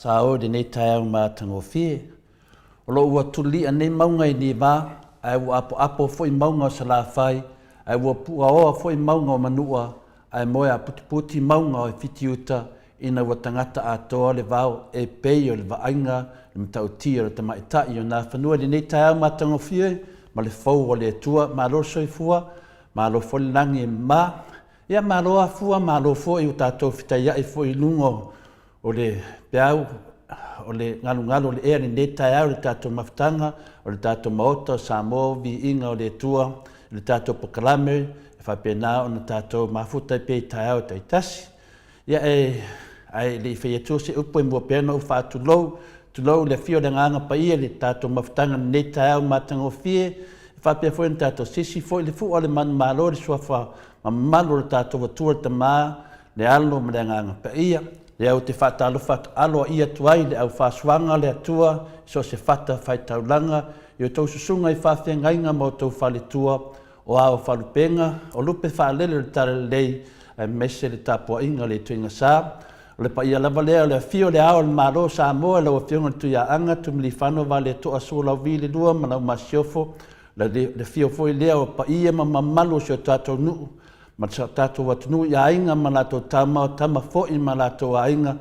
Sao de nei tai ma tango fie. O lo ua tuli ane maunga I ni va, ai ua apo foi maunga sa la fai, ai ua pua oa foi maunga o manua, ai moe a puti maunga o fitiuta, ina ua tangata atoa le vau e pei o le vaanga, le mtau tia o te maitai o nā whanua de nei tai ma tango fie, ma le fau o le tua, ma lo soifua, ma lo foli langi ma, ia ma lo afua, ma lo fo I o tātou fitai ai fo I lungo, o le peau, o le ngalu le ea ni nei tai au le tātou mawhtanga, o le tātou maota o Samoa vi inga o le tua, le tātou pokalame, e whapena o na tātou mafuta I pei tai au tai tasi. Ia ai le whai atua se upo I mua pēna u whātu lou le fio le nganga pa ia le tātou mawhtanga ni nei tai au matango fie, e whapea fwoi na tātou sisi fwoi le fu o le manu malo le suafa, ma malo le tātou watua le tamaa, le alo ma le nganga pa ia, le au te whatalofa aloa ia tuai le au whaswanga le atua so se whata whaitaulanga I o tau susunga I whawhengainga mo tau whale tua o au whalupenga o lupe whalele le tare lei mese le tapua inga le tuinga sā. O le pa ia lava lea le fio le ao le maro Samoa le o fionga tu ia anga tu mili whano va le toa sula vi le lua ma lau masiofo le fio foi lea o pa ia ma mamalu si o tātou nuu. Ma tātou watunu I ainga ma lātou tama fo'i ma lātou ainga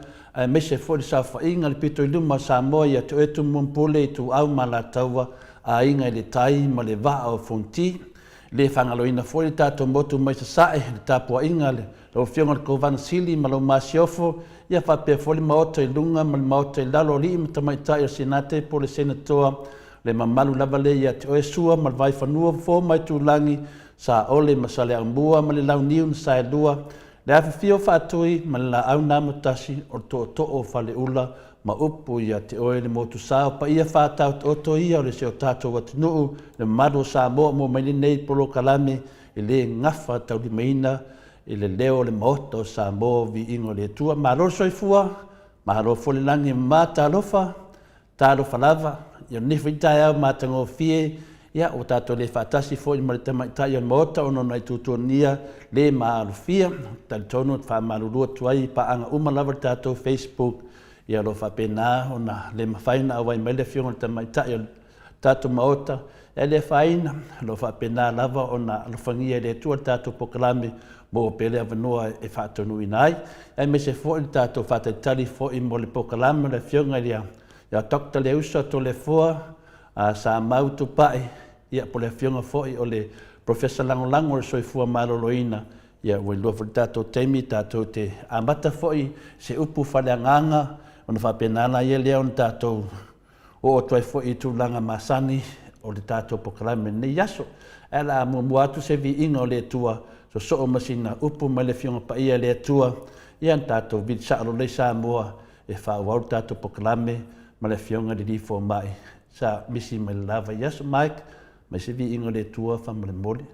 mese fo'i sa whainga le pito I luma Samoa I atu etu mumpule I tu au ma lātaua ainga I le tai ma le waa o fonti. Le whangaloina fo'i tātou motu mai sasae le tāpua inga le o fionga le kovana sili ma lau masiofo ia whapea fo'i maota I lunga ma le maota I lalo li ma tamaitai o senate po le senatoa le mamalu lava le I atu esua ma le vai whanua fo mai tūlangi sa ole masale ambua ma le lau niu na sa lua le afi fio whaatui ma le la au nā matasi o to o whale ula ma upu ia te oe le motu sao pa ia whaatau oto ia o le seo tātou watunuu le mado Samoa mo mai nei polo kalame I le ngafa tau li maina I le leo le maota o Samoa vi ingo le tua ma alo soifua ma alo fole langi ma talofa lava I o nifu I tae au ma tango fie ia o tātou le whaatasi fo i mare tamaitai o mota ono nei tutuania le maalufia, tali tonu whamarurua tuai pa anga umalawa tātou Facebook, ia lo whapena o na le mawhaina awai mai le fionga tamaitai o tātou maota, e le whaina lo whapena lava o na alfangia le tua tātou pokalame mo pele avanua e whaatonu inai, e me se fo i tātou whataitali fo i mo le pokalame le fionga ia Dr. Leusa to le foa, sa mautu pae, ia po le fionga foi o le Professor Langolango o le soifua maloloina, ia ue lua fo tātou teimi, tātou te amata foi, se upu whaleanganga, o na whapenana ia lea on tātou o tuai foi i tūlanga masani, o le tātou pokalame ni yaso. Ela muatu se vi inga o le tua, so o masina upu ma le fionga pa ia le tua, ia tātou vid saalo le Samoa, e whauau tātou pokalame, ma le fionga di rifo mai. Sa misi mai lava yaso Mike, mai se vi ingo le tua fa mole mole.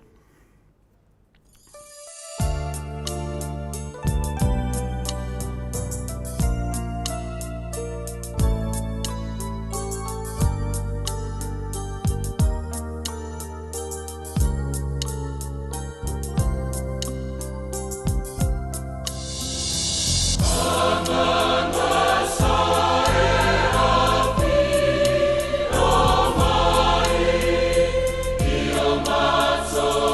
So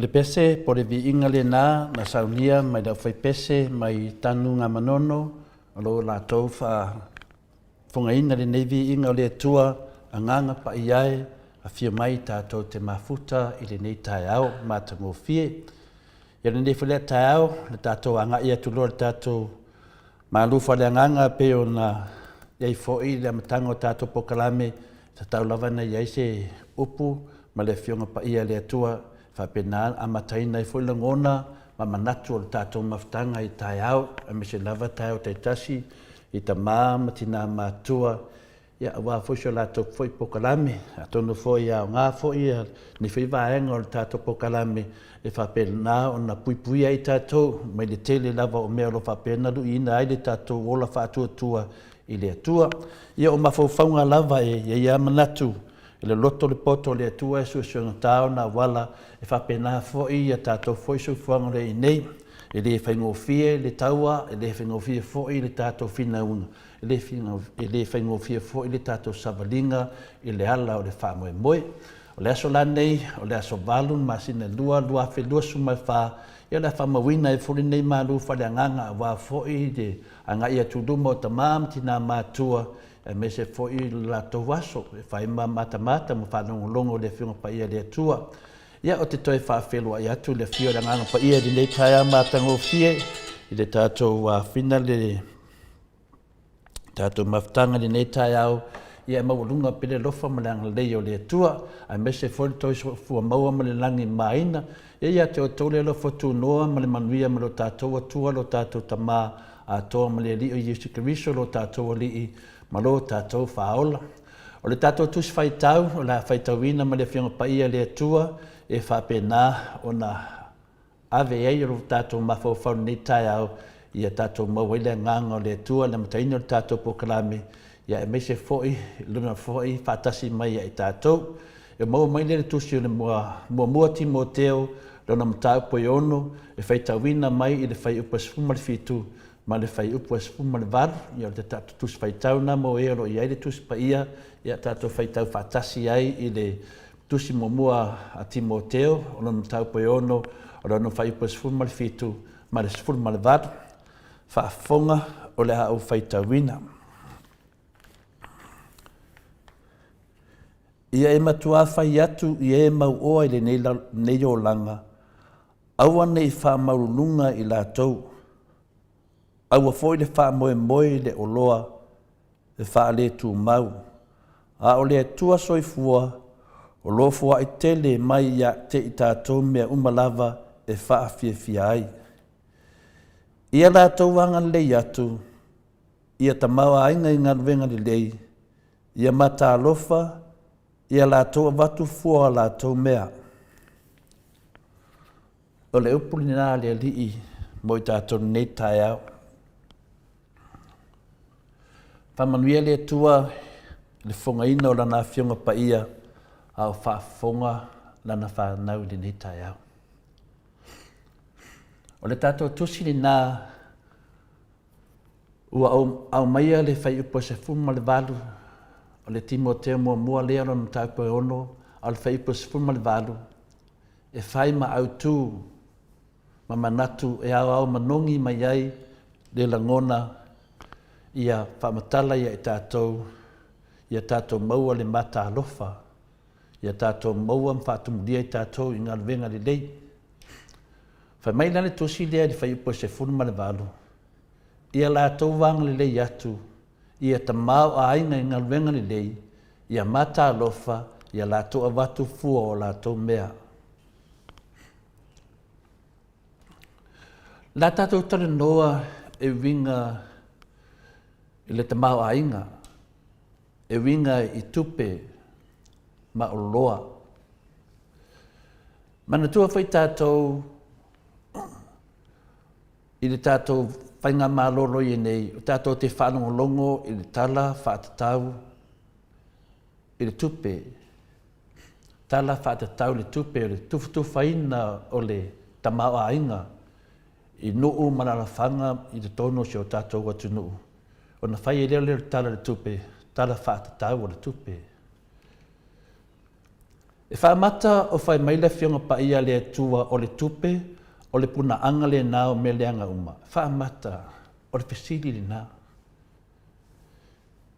le pese, po le vi inga le na saunia, mai da whai pese, mai tanu ngā manono, alo la tau whunga ina le nevi inga o le atua, a nganga pa iai, a fia mai tātou te mafuta i le nei tai au, mātango fie. Ia le nei whalea tai au, le tātou anga ia tuloa le tātou Maleifua le nganga pe o na iai fo'i le amatango tātou pokalame, ta tau lava na iai se upu, ma le fionga pa ia le atua, whapena amataina i fo'i le ngona, ma manatu o le tātou mafutanga i tai au, a me se lava tai au taitasi, i ta matina mātua, ia awa fo'i la tō fo'i pokalame, a tonu fo'i au ngā fo'i, ni whi vaenga o le tātou pokalame, e whapena o na pui ai tātou, mai le tele lava o mea lo whapena lu ina ai le tātou ola whātua i le atua. Ia o mawhauwhaunga lava e ia manatu, e le loto le poto le atua e suasunga tāo na wala, e whapena fo'i ia tātou fo'i sufuanga le i nei, e le whaingofie le taua, e le whaingofie fo'i le tātou whinaunga, e le whaingofie fo'i le tātou savalinga, e le ala o le whamoe moe. O le aso lanei, o le aso valun, masina lua whelua sumai wha, ia le whamawina e furi nei Maleifua le anganga a wā fo'i de anga ia tuduma o ta tina mātua, e me se fo'i la tau waso, e whaima mata mo whanongolongo le whiunga pa ia le atua. Ia o te toi whawhelua i atu le whio le anganga pa ia di nei taia mātango fie, i le tātou whina le tātou mafutanga le nei taia au, ia maulunga pele lofa ma le angalei o le atua, a me se foli toi fua maua ma le langi maina, ia te o tole lofa tu noa ma le manuia ma lo tātou atua lo tātou tama a toa ma le li o Yesu Keriso lo tātou li i ma lo tātou whaola. O le tātou tusi whaitau, o la whaitauina ma le whionga pa ia le atua, e whapena o na ave ei o tātou mawhauwhau nei tai au, ia tātou mawele nganga o le atua, le mataini o tātou pokalame, ia e meise fo'i, luna fo'i, whatasi mai i tātou. E mau mai le tusi o le mua Timoteo, lona matau po i ono, e whaitauina mai i le whai upa sifuma le fitu, ma le whai upa sifuma le varu, ia le tātou tusi whaitauna mo e ro i ai le tusi pa ia tātou whaitau whatasi ai i le tusi mua a Timoteo, o lona matau po i ono, o lona whai upa sifuma le fitu, ma le sifuma le varu, whaafonga o le hau whaitauina. Ia e matua whai atu i e mau oa i le nei o langa. Aua nei wha maurunga i la tau. Aua foi le wha moe le oloa, le wha le tu mau. A o le tua soifua, o lo fua i tele mai ia te i tātou mea umalava e wha fia ai. Ia la tau wanga lei atu, ia ta maua ainga i ngā venga li lei, ia mata alofa, ia lātou watu fua lātou mea. O le upuli nā le alii mo i tātou nei tai au. Whamanuia le tua le whungaina o lana whiunga pa ia au whaafonga lana whanau le nei tai au. O le tātou tusi ni nā ua au maia le whai upo se fuma le valu, o le Timoteo mua lea lona tāpua e ono, au le whaipa sifuma le valu, e whai ma au tū, ma manatu e au manongi mai ai, le langona, ia whamatala ia i tātou maua le mata alofa, ia tātou maua mwhaatumulia i tātou i ngā venga le lei. Whai mai lane tosi lea le whaipa sifuma le valu, ia lātou wanga le lei atu, ia ta mau a ainga i ngā wenga ni lei, ia mata alofa, ia lātou a watu fua o lātou mea. La tātou tare noa e winga i le ta mau a ainga, e winga i tupe ma o loa. Mana tua whai tātou i le tātou whainga mālolo i nei, o tātou te whanongolongo i le tala whaatatau i le tupe. Tala whaatatau le tupe o le tufutufaina o le tamau a inga i nuu manarafanga i le tono si o tātou watu nuu. O na whai e leo tala le tupe, tala whaatatau o le tupe. E whaamata o whai maile whionga pa ia le tua o le tupe, o le puna anga le nao me leanga uma. Whaamata o le pesili le nao.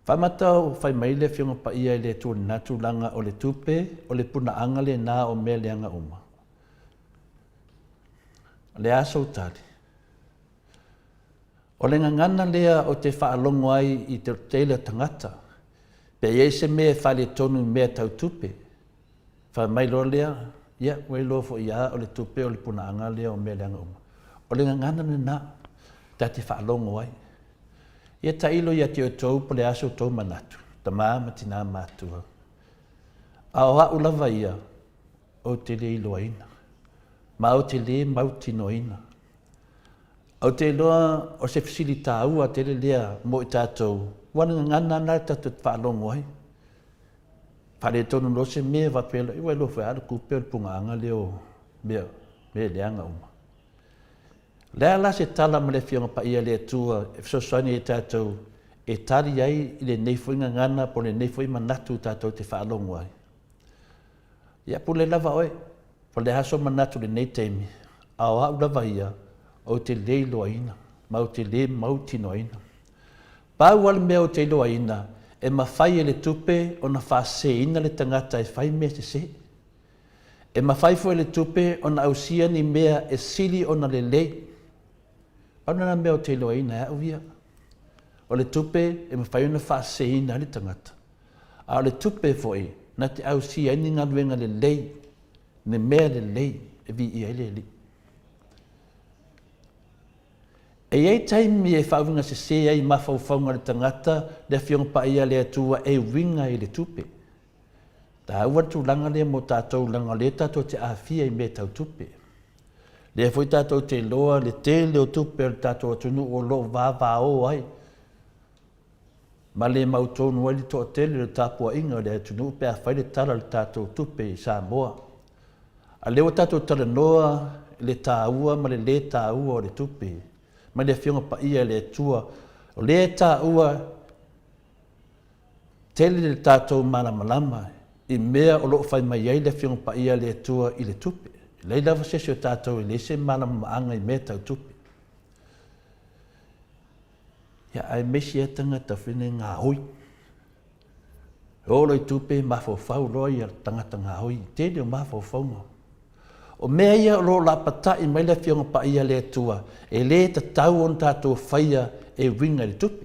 Whaamata o whai maile whionga pa ia le tua natu langa o le tupe, o le puna anga le nao me leanga uma. Le aso tali. O le ngangana lea o te whaalongo ai i te teile tangata, pe iei se mea whale tonu mea tau tupe. Wha mai lo lea, ia, wei lo fo ia o le tupe o le puna anga lea o mea leanga uma. O le ngangana le na, ta te whaalongo ai. Ia ta ilo ia te o tau po le aso tau manatu, ta maa matina mātua. A o hau lava ia, o te le ilo aina. Ma o te le mautino ina. O te loa o se fisilita ua te le lea mo i tātou. Wana ngana nai tātou te whaalongo ai. Whare tonu lo se mea wapela. Iwa ilo whai alu kupe o punga anga leo mea leanga uma. Lea la se tala ma le whionga pa ia lea tua e fisosani e tātou e tari ai i le neifuinga ngana po le neifuinga manatu tātou te whaalongo ai. Ia pu le lava oe. Po le haso manatu le neiteimi. A o hau lava ia. O te leilo aina, ma o te le mautino aina. Pau wale mea o te leilo aina, e mawhai e le tupe o na whase ina le tangata e whai mea te se. E mawhai fo e le tupe o na ausia ni mea e sili o na le lei. Pau na mea o te leilo aina e auia. O le tupe e mawhai o na whase ina le tangata. A o le tupe fo e, na te ausia ini ngā luenga le lei, ne mea le lei, e vi i ele li. E ei taimi e whaavinga se se ai mawhauwhaunga le tangata le whionga pa ia le atua e winga i le tupe. Tā ua tūlanga le mo tātou langa le tātou te awhia i me tau tupe. Le fwoi tātou te loa le te leo tupe o le tātou atunu o lo vāvā o ai. Ma le mautonu ai li to tele le tāpua inga le atunu pe a whai le tala le tātou tupe i Samoa. A leo tātou tala noa le tāua ma le tāua o le tupe. Ma le whionga pa ia le tua, o le tā ua tele le tātou malamalama, i mea o loo whai mai ai le whionga pa ia le tua i le tupe. Lei lava sesi o tātou i le se malamaanga i mea tau tupe. Ia ai mesi e tangata whine ngā hoi. O lo i tupe mawhauwhau loa i tangata ngā hoi, tele o mawhauwhaunga. O mea ia o lo la patai mai le whionga pa ia le tua, e le ta tau on tātou whaia e winga le tupe.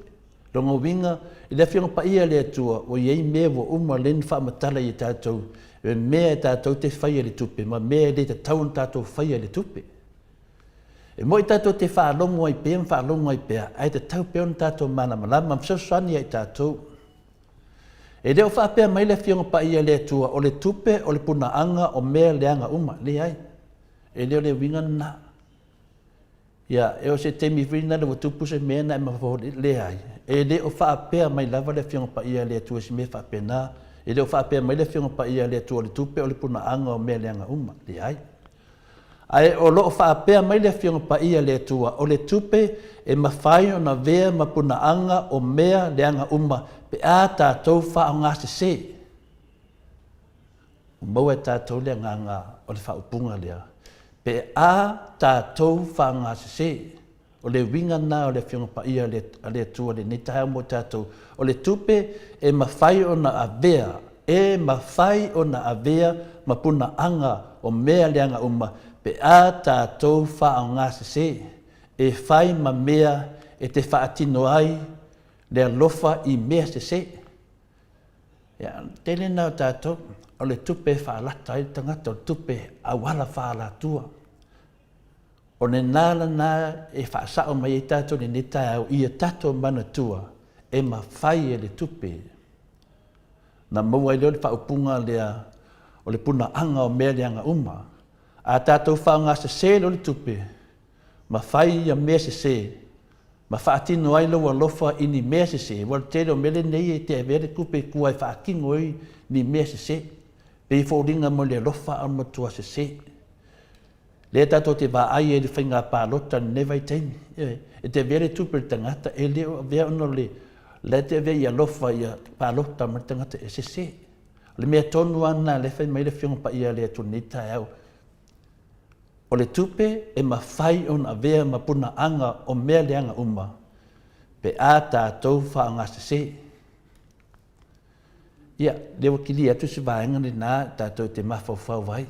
Rongo winga, i le whionga pa ia le tua, o iei mea wa uma len whaamatala i tātou, e mea tātou te whaia le tupe, ma mea le ta tau on tātou whaia le tupe. E mo i tātou te whaalongo ai pēm, whaalongo ai pēa, ai te tau pēo on tātou malamalama, msaswani ai tātou. E leo whaapea mai le whionga pa ia le tua, o le tupe, o le puna anga, o mea leanga uma, le ai. E leo le winga na. Ia, e o se temi whina le watupu se mea na e mawhori, le ai. E leo whaapea mai lava le whionga pa ia le tua, se mea whaapea na. E leo whaapea mai le whionga pa ia le tua, o le tupe, o le puna anga, o mea leanga uma, le ai. Ai o loo whaapea mai le whionga pa ia le tua, o le tupe, e mawhai o na vea ma puna anga, o mea leanga uma, pe a tātou whao ngā se se. O maua tātou lea ngā o le whaupunga lea. Pe a tātou whao ngā se se. O le winga nā o le whionga pa ia le tua le nitaha mo tātou. O le tupe e mawhai o na avea. E mawhai o na avea ma puna anga o mea leanga uma. Pe a tātou whao ngā se se. E whai ma mea e te whaatino ai le alofa i mea se se. Ia, tele nao tātou, o le tupe whaalata i tangata, o le tupe awala whaalatua. O ne nāla nā e whaasao mai i tātou ni netai au i a tātou mana tua, e ma whai e le tupe. Na maua i leo le whaupunga lea, o le puna anga o mea leanga uma. A tātou whao ngā se se lo le tupe, ma whai i a mea se se. Ma whaatino ai lau alofa i ni mea se se. Wal tere o mele nei e te avere kupe kua i whaakingo i ni mea se se. Pe i whauringa mo le alofa al matua se se. Le tato te wha ai e le whainga pālota newa i teimi. E te avere tupe tangata e leo avea ono le. Le te avea i alofa i pālota ma tangata e se se. Le mea tonu ana le whai mai le whionga pa ia le atu ni tai au. O le tupe e mawhai on a vea ma puna anga o mea le anga uma. Pe a tātou wha ngā se. Ia, lewa ki li atu se vāenga ni nā tātou te mawhau vai.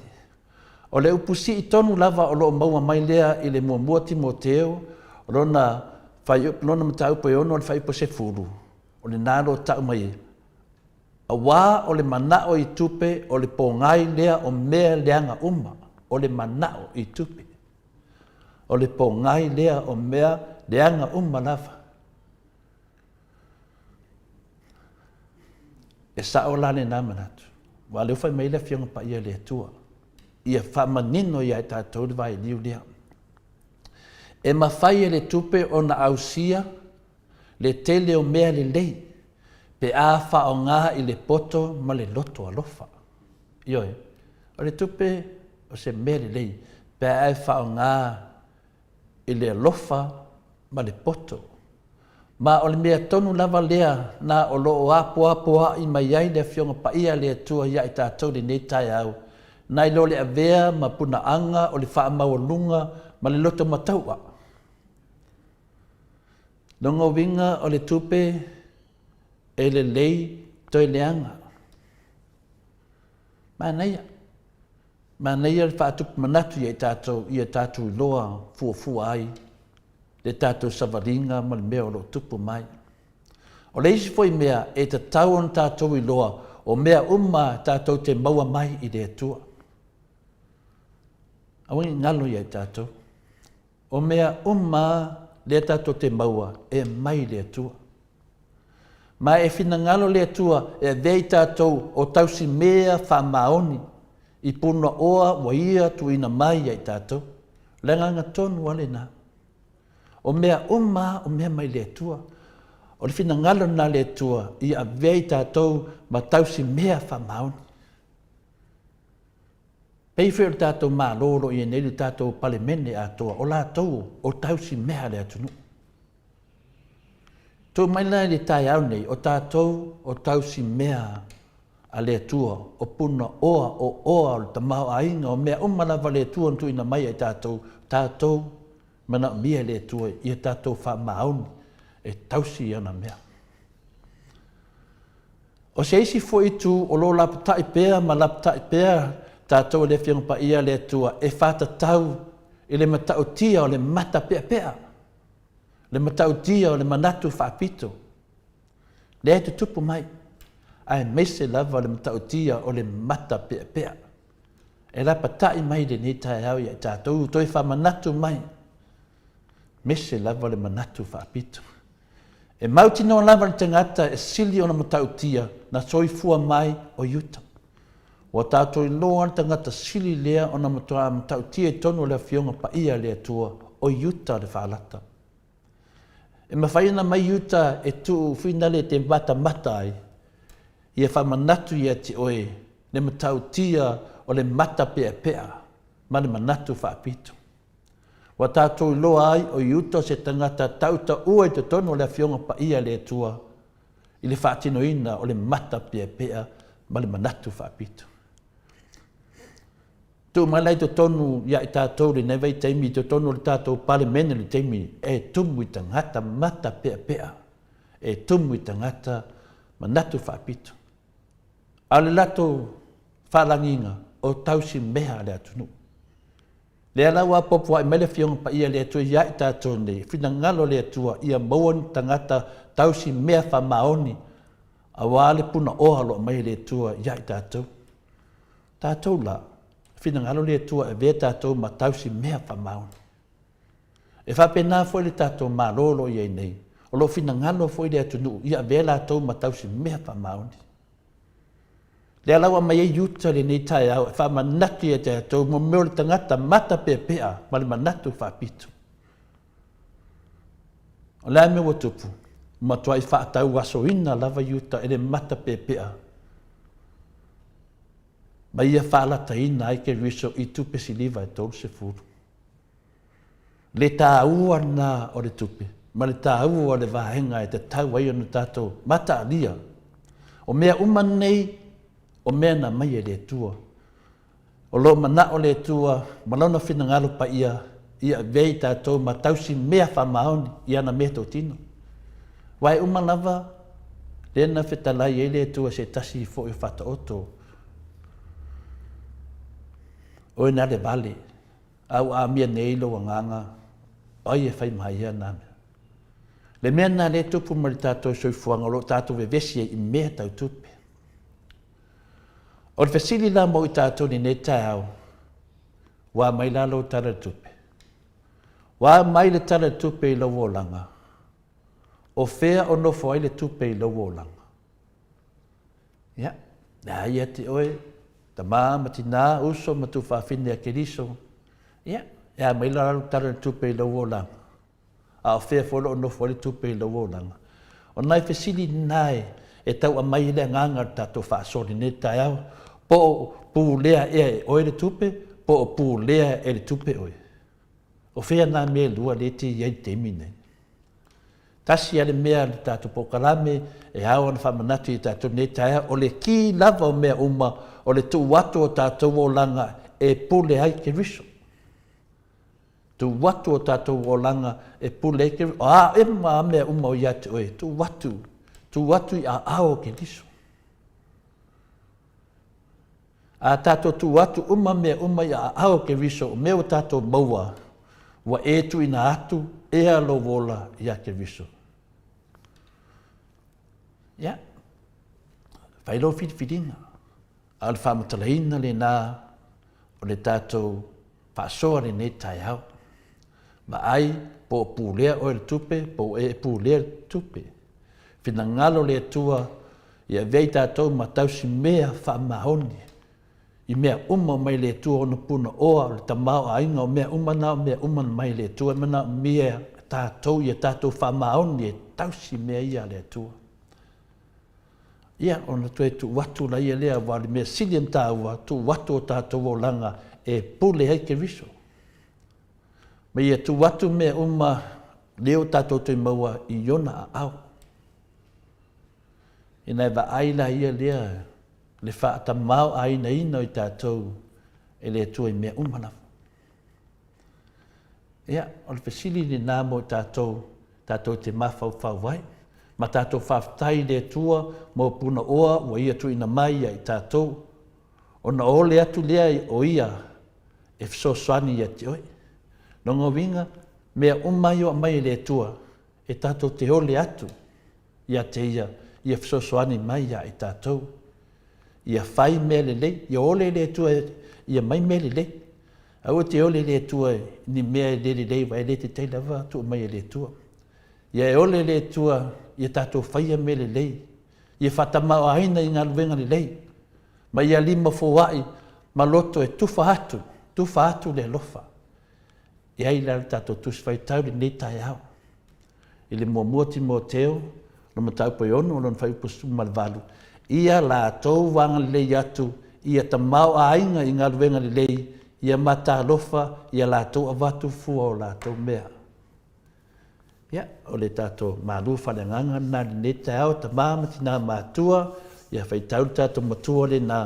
O le upusi i tonu lava o loo maua mai lea i le mua Timoteo, o lona matau po ono o le whaipo se furu. O le nāro tau mai. A wā o le manao i tupe o le pōngai lea o mea leanga uma. O le manao i tupe. O le pōngai lea o mea leanga uma lava. E sa o lane nā manatu. Wa leo whai mai le whionga pa ia le atua. Ia whamanino ia e tātou le vai liu lea. E mawhai e le tupe o na ausia, le tele o mea le lei, pe a wha o ngā i le poto ma le loto alofa. Ioi, o le tupe o se mea le lei, pe a wha o ngā i le alofa ma le poto. Ma o le mea tonu lava lea na o loo apoa i mai ai le whionga pa ia le atua ia i tātou le nei tai au. Nai lo le avea ma puna anga o le wha maua lunga ma le loto mataua. Longa winga o le tupe e le lei toi leanga. Manaia le whaatupu manatu i tātou i loa fuafua ai. Le tātou savaringa ma le mea o lo tupu mai. O le isi foi mea e te tau on tātou i loa o mea tātou te maua mai i le atua. Awangi ngalo i tātou. O mea le tātou te maua e mai le atua. Ma e whina ngalo le atua e vei tātou o tausi mea whamaoni i puna oa wa ia tuina mai i tātou. Lenganga tonu wale nā. O mea o mea mai le atua. O le whina ngalo nā le atua i a vei tātou ma tausi mea whamaoni. Pei whea o tātou mā loro i enei tātou pale mene atoa o lātou o tausi mea le atunu. Tō mai lai le tai au nei o tātou o tausi mea a le atua o puna oa o le tamau ainga o mea lava le atua ntu ina mai ai tātou mana mia le atua i a tātou wha mauni e tausi i ana mea. O se isi fo itu o lo lapatai pēr ma lapatai pēr tātou le whianga pa ia le atua e whātatau i le matau tia o le mata pēr. Le matau tia o le manatu whapito. Le etu tupu mai. Ai mese lava le matau tia o le mata pēr. E la patai mai le nei tai au i tātou toi whamanatu mai. Mese lava le manatu whapito. E mauti no lava le tangata e sili o na matau tia na soifua mai o yuta. O tātou i loa le tangata sili lea o na matau tia e tonu le whionga pa ia le atua o yuta le whaalata. E mawhaina mai yuta e tu whinale te mata ai. Ia whamanatu ia te oe le matau tia o le mata pēr. Ma le manatu whapito. Wa tātou i loa ai o yuta se tangata tauta ua i te tonu le whionga pa ia le atua. I le whaatinoina o le mata pēr ma le manatu whapito. Tu malai te tonu ia i tātou le nevei teimi te tonu le tātou pale mene le teimi e tumu i tangata mata pēr. E tumu i tangata manatu whapito. A le lato whalanginga o tausi mea le atunu. Le alawa popua i mele whionga pa ia le atua ia i tātou nei. Whina ngalo le atua ia mauan tangata tausi mea whamaoni. A wale puna ohalo mai le atua ia i tātou. Tātou la. Whina ngalo le atua e vea tātou ma tausi mea whamaoni. E whapena foi le tātou ma lolo ia nei. O lo whina ngalo foi le atunu ia vea tātou ma tausi mea whamaoni. Le alawa mai e yuta le nei tai au, e whamanatu ia tātou, mo meo le tangata mata pēr, ma le manatu whapitu. O lea mea watupu, ma tua i whaatau aso ina lava yuta e le mata pēr. Ma ia whaalata ina ai ke riso i tupe siliva e tolu se furu. Le tā ua nā o le tupe, ma le tā ua o le vahenga e te tau ai anu tātou mata alia. O mea nei, o mea na mai e le tua. O lo mana o le tua, malona whina ngalo pa ia vei tātou ma tausi mea whamaoni i ana mea tō tino. Wai umalawa, lena whetalai e le tua se tasi fo i whata oto. O ina le vale, au a mea neilo wa nganga, oi e whai mai ana mea. Le mea nā le tupu mari tātou soifuanga lo tātou ve vesi i mea tau tupe. O le whesili la mo i tātou ni ne tai au, wa mai la lo tara tupe. Wa mai le tara tupe i lau o langa. O whea o nofo ai le tupe i lau o langa. Ia, nā ia te oe, ta maa mati nā uso matu whawhine a keriso. Ia, ia mai la lo tara tupe i lau o langa. A o whea wholo o nofo ai le tupe i lau o langa. O nai whesili nai e tau a mai le nganga tātou whaasori ne tai au. Po o pū lea e oe le tupe, po o pū lea e le tupe oe. O whea nā mea lua le te iai temi nei. Tasi ale mea le tātou pokalame e hao ana whamanatu i tātou ne taia o le ki lava o mea uma o le tu watu o tātou o langa e pule ai ke riso. Tu watu o tātou o langa e pule ai ke riso. A e mea uma o iate oe, tu watu i a ao ke riso. A tātou tu watu mea uma i a ao ke riso o mea o tātou maua wa e tu ina atu e alo wola i a ke riso. Ia, whailo whidiwhidinga. Al whamatalaina le nā o le tātou whaasoa le ne tai au. Ma ai po pūlea o le tupe, po e pūlea le tupe. Whina ngalo le tua ia vei tātou ma tausi mea whaamahoni. I mea uma mai le tua ona puna oa le tamao a inga o mea uma mai le tua mana mea tātou ia tātou whamaoni e tausi mea ia le tua. Ia ona tue tu watu la ia lea wale mea silian tāua tu watu o tātou o langa e pule hei ke riso. Ma ia tu watu mea uma leo tātou te maua i yona a au. Ina eva aila ia lea le whaata mau aina ina i tātou e le tua i mea umanafu. Ia, o le whesili ni nāmo i tātou te mawhau wai. Ma tātou whawhtai le tua mō puna oa wa ia tu ina mai i tātou. O na ole atu lea o ia e fsoswani ia te oi. Nongo winga, mea umai o mai le tua e tātou te ole atu ia te ia fsoswani mai ia i tātou. Ia whai mea le lei, ia ole le tua, ia mai mea le lei. Au te ole le tua, ni mea le lei, vai le te teilawa, tu mai le tua. Ia ole le tua, ia tātou whaia mea le lei. Ia whatamau aina i ngā luenga le lei. Ma ia lima fōwai, ma loto e tufa atu le lofa. Ia ila le tātou tuswhai tau le nei tai au. I le mua Timo Teo, no matau po ono, no whai upusu malvalu. Ia la tau wanga lei atu, ia ta mau a inga i ngā luenga lei, ia mata lofa, ia la tau avatu fua o la tau mea. Ia, o le tātou mālu whananganga nā le neta au, ta māmati nā mātua, ia whai tau tātou matua le nā,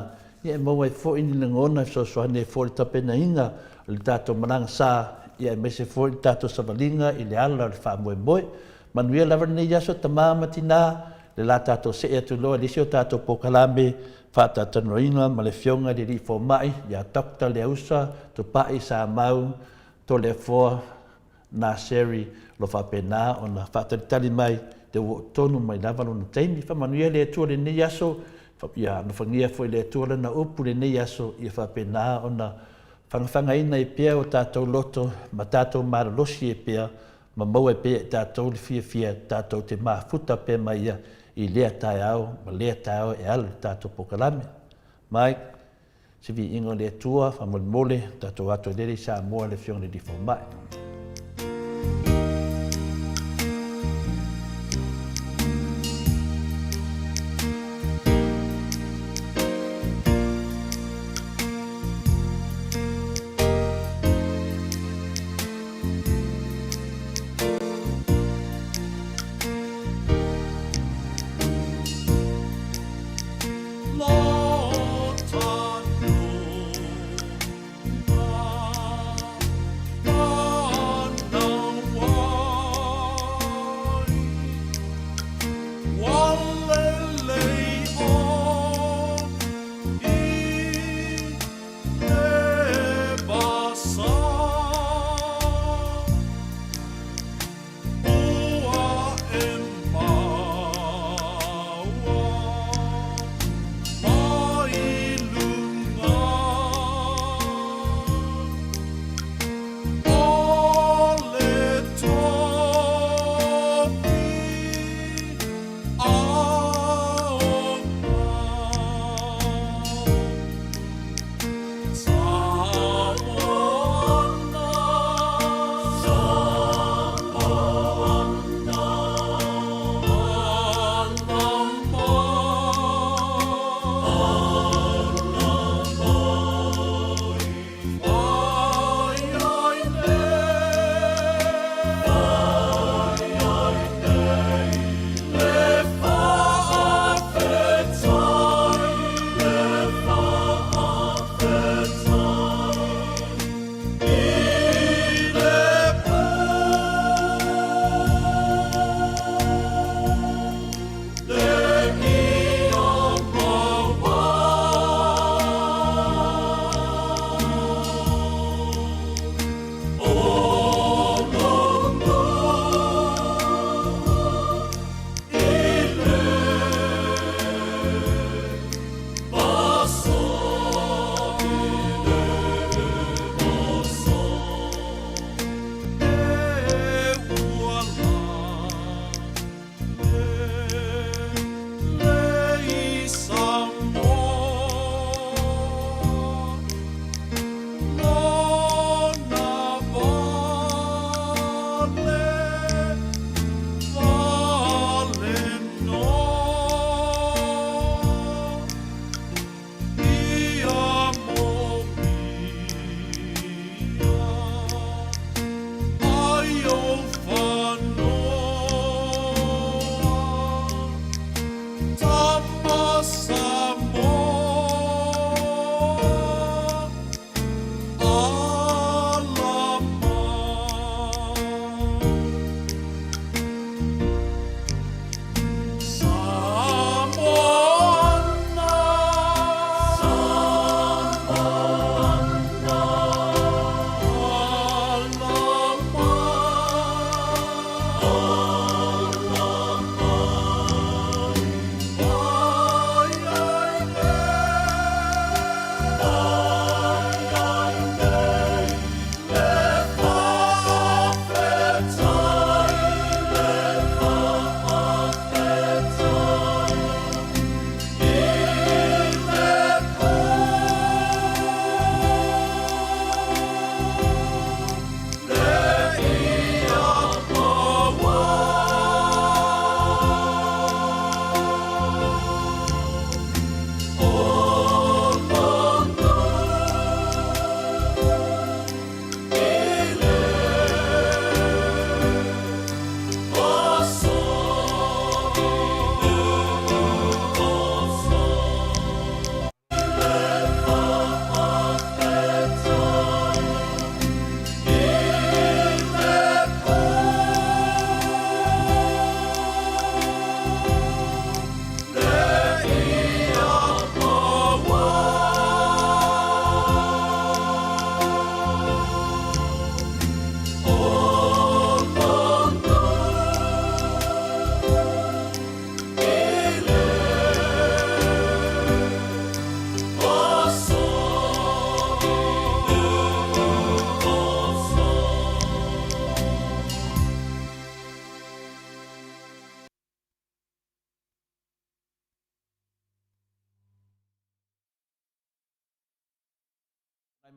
ia e maua e fo ini le ngona, so soane e fo le tapena inga, o le tātou mananga sā, ia e mese fo le tātou savalinga, i le ala, le wha moe, manuia lava nei aso ta māmati nā, le la tātou se atu loa, lisi o tātou pokalame, whātātano inga, ma le fionga le li fo mai, ia dokta le ausa, to pai sa mau, to le foa, nā seri, lo whapena, o na whātaritali mai, te tonu mai lavalo na teimi, whamanuia le atua le nei aso, ia na whangia foi le atua le na upu le nei aso, ia whapena, o na whangawhanga ina e pia o tātou loto, ma tātou maralosi e pia, ma mau e pia tātou le fia, tātou te mafuta pia mai ia, i lea tai au, ma lea tai au e ala tātou pokalame. Mai, se vi ingo le tua, whamole, tātou ato lere sa moa le fiong le difo mai. Lord.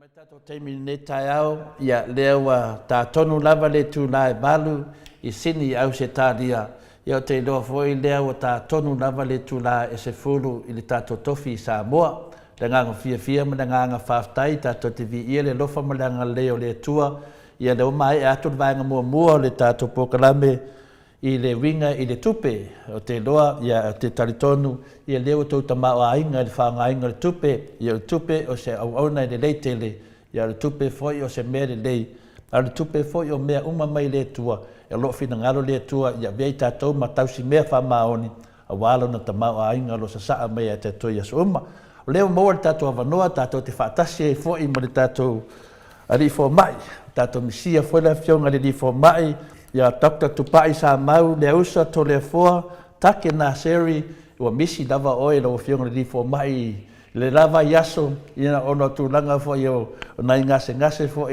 mai tato teimi ne tai au, ia lea ta tonu lava le tu lai balu, I sini au se tāria. Ia o te loa foi lea o ta tonu lava le tu la e se fulu I le tato tofi I Samoa. Le nganga fia ma le nganga whaftai, tato te vi ia le lofa ma le nganga leo le tua. Ia le o mai e atu vanga mua le tato pokalame I le winga I le tupe o te loa ia o te talitonu ia leo tau tamao ainga le whanga ainga le tupe ia le tupe o se au auna I le leitele ia le tupe foi o se mea le lei a le tupe foi o mea uma mai le tua e lo fina ngalo le tua ia vei tatou ma tausi mea whamaoni a walo na tamao ainga lo sa saa mea te toi as uma o leo moa le tatou avanoa tatou te whaatasi e foi ma le tatou a li fo mai tatou misia foi la fionga le li fo mai ia Dr. Tupai sa mau le usa to le foa take na seri ua misi lava oe lo fionga le fo mai le lava yaso ina ono tulanga fo yo na ngase fo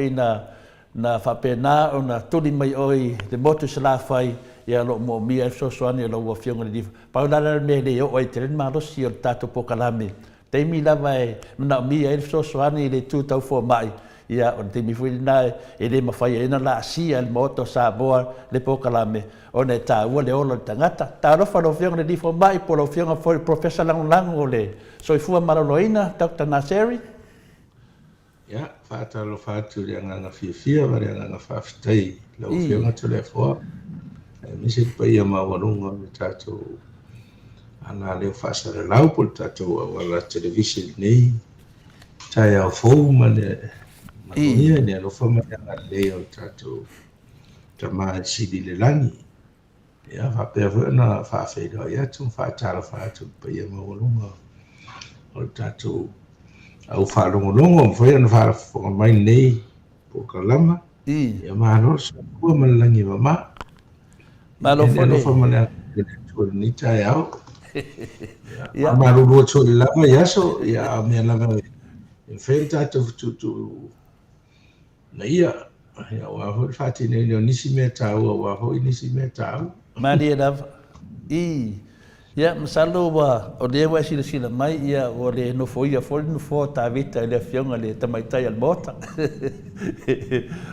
na fapena ona tuli mai oe le motu sala fai ia lo mo mia so soani lo fionga le pa la me le o te ma lo si o tato pokalame te mi lava e na mia so soani le tu tau fo mai ia o te mifuina e le mawhai ina la asia le moto Samoa le pokalame o ne tā ua le olo tangata. Tā rofa lo fionga le difo mai po lo fionga foi professor langu le soifua maraloina Dr. Naseri. Ia, whāta lo whātu le anganga fia ma le anganga whawhitai lau fionga to le fua. Misi pai a mawarunga me tātou ana leo whasare lau po tātou awala television nei tai au fōu ma le Ia ne lo fama ya leo tato tama sidi le lani ya fa pe na fa fe do ya tu fa tala fa tu pe ya mo lunga o tato au fa lunga foi na fa fo mai nei po kalama ya ma no so ko ma langi mama ma lo fama na tu ni ta ya ma lo to la ya so ya me la me fe tato tu na ia wa ho fati ne no nisi me tau wa ho nisi me tau mari lava ia masalo wa o le wa sila mai ia o le no foi no fo ta vita le fionga le tamaitai al mota